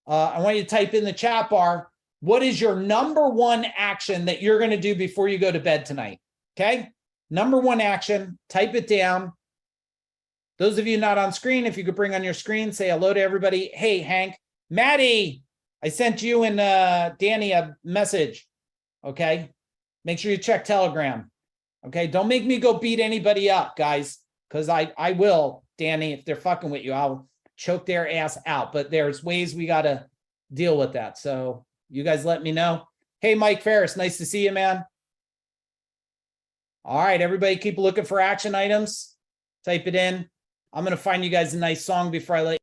I want you to type in the chat bar, what is your number one action that you're gonna do before you go to bed tonight? Okay, number one action, type it down. Those of you not on screen, if you could bring on your screen, say hello to everybody. Hey, Hank, Maddie, I sent you and Danny a message, okay? Make sure you check Telegram, okay? Don't make me go beat anybody up, guys, because I will, Danny, if they're fucking with you, I'll choke their ass out. But there's ways we got to deal with that. So you guys let me know. Hey, Mike Ferris, nice to see you, man. All right, everybody keep looking for action items. Type it in. I'm going to find you guys a nice song before I let you.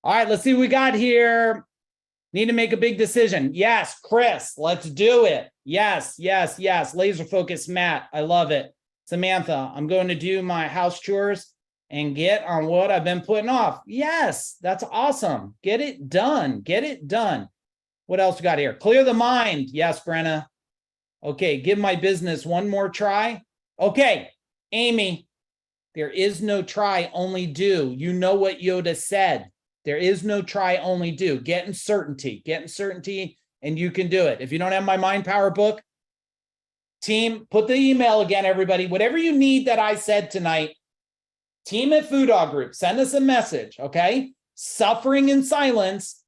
All right, let's see what we got here. Need to make a big decision. Yes, Chris, let's do it. Yes, yes, yes. Laser focus, Matt. I love it. Samantha, I'm going to do my house chores and get on what I've been putting off. Yes, that's awesome. Get it done. Get it done. What else we got here? Clear the mind. Yes, Brenna. Okay, give my business one more try. Okay, Amy, there is no try, only do. You know what Yoda said. There is no try, only do. Get in certainty, and you can do it. If you don't have my Mind Power book, team, put the email again, everybody. Whatever you need that I said tonight, team at Food Dog Group, send us a message, okay? Suffering in silence,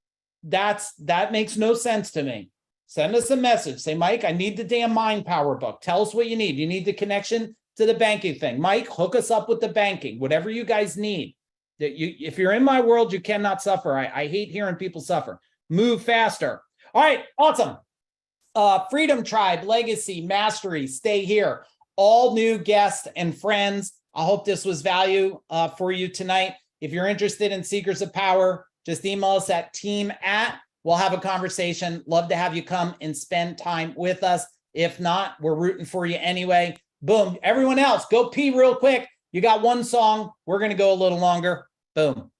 that makes no sense to me. Send us a message. Say, Mike, I need the damn Mind Power book. Tell us what you need. You need the connection to the banking thing. Mike, hook us up with the banking, whatever you guys need. If you're in my world, you cannot suffer. I hate hearing people suffer. Move faster. All right, awesome. Freedom Tribe, Legacy, Mastery, stay here. All new guests and friends. I hope this was value for you tonight. If you're interested in Seekers of Power, just email us at team@. We'll have a conversation. Love to have you come and spend time with us. If not, we're rooting for you anyway. Boom. Everyone else, go pee real quick. You got one song. We're going to go a little longer. Boom.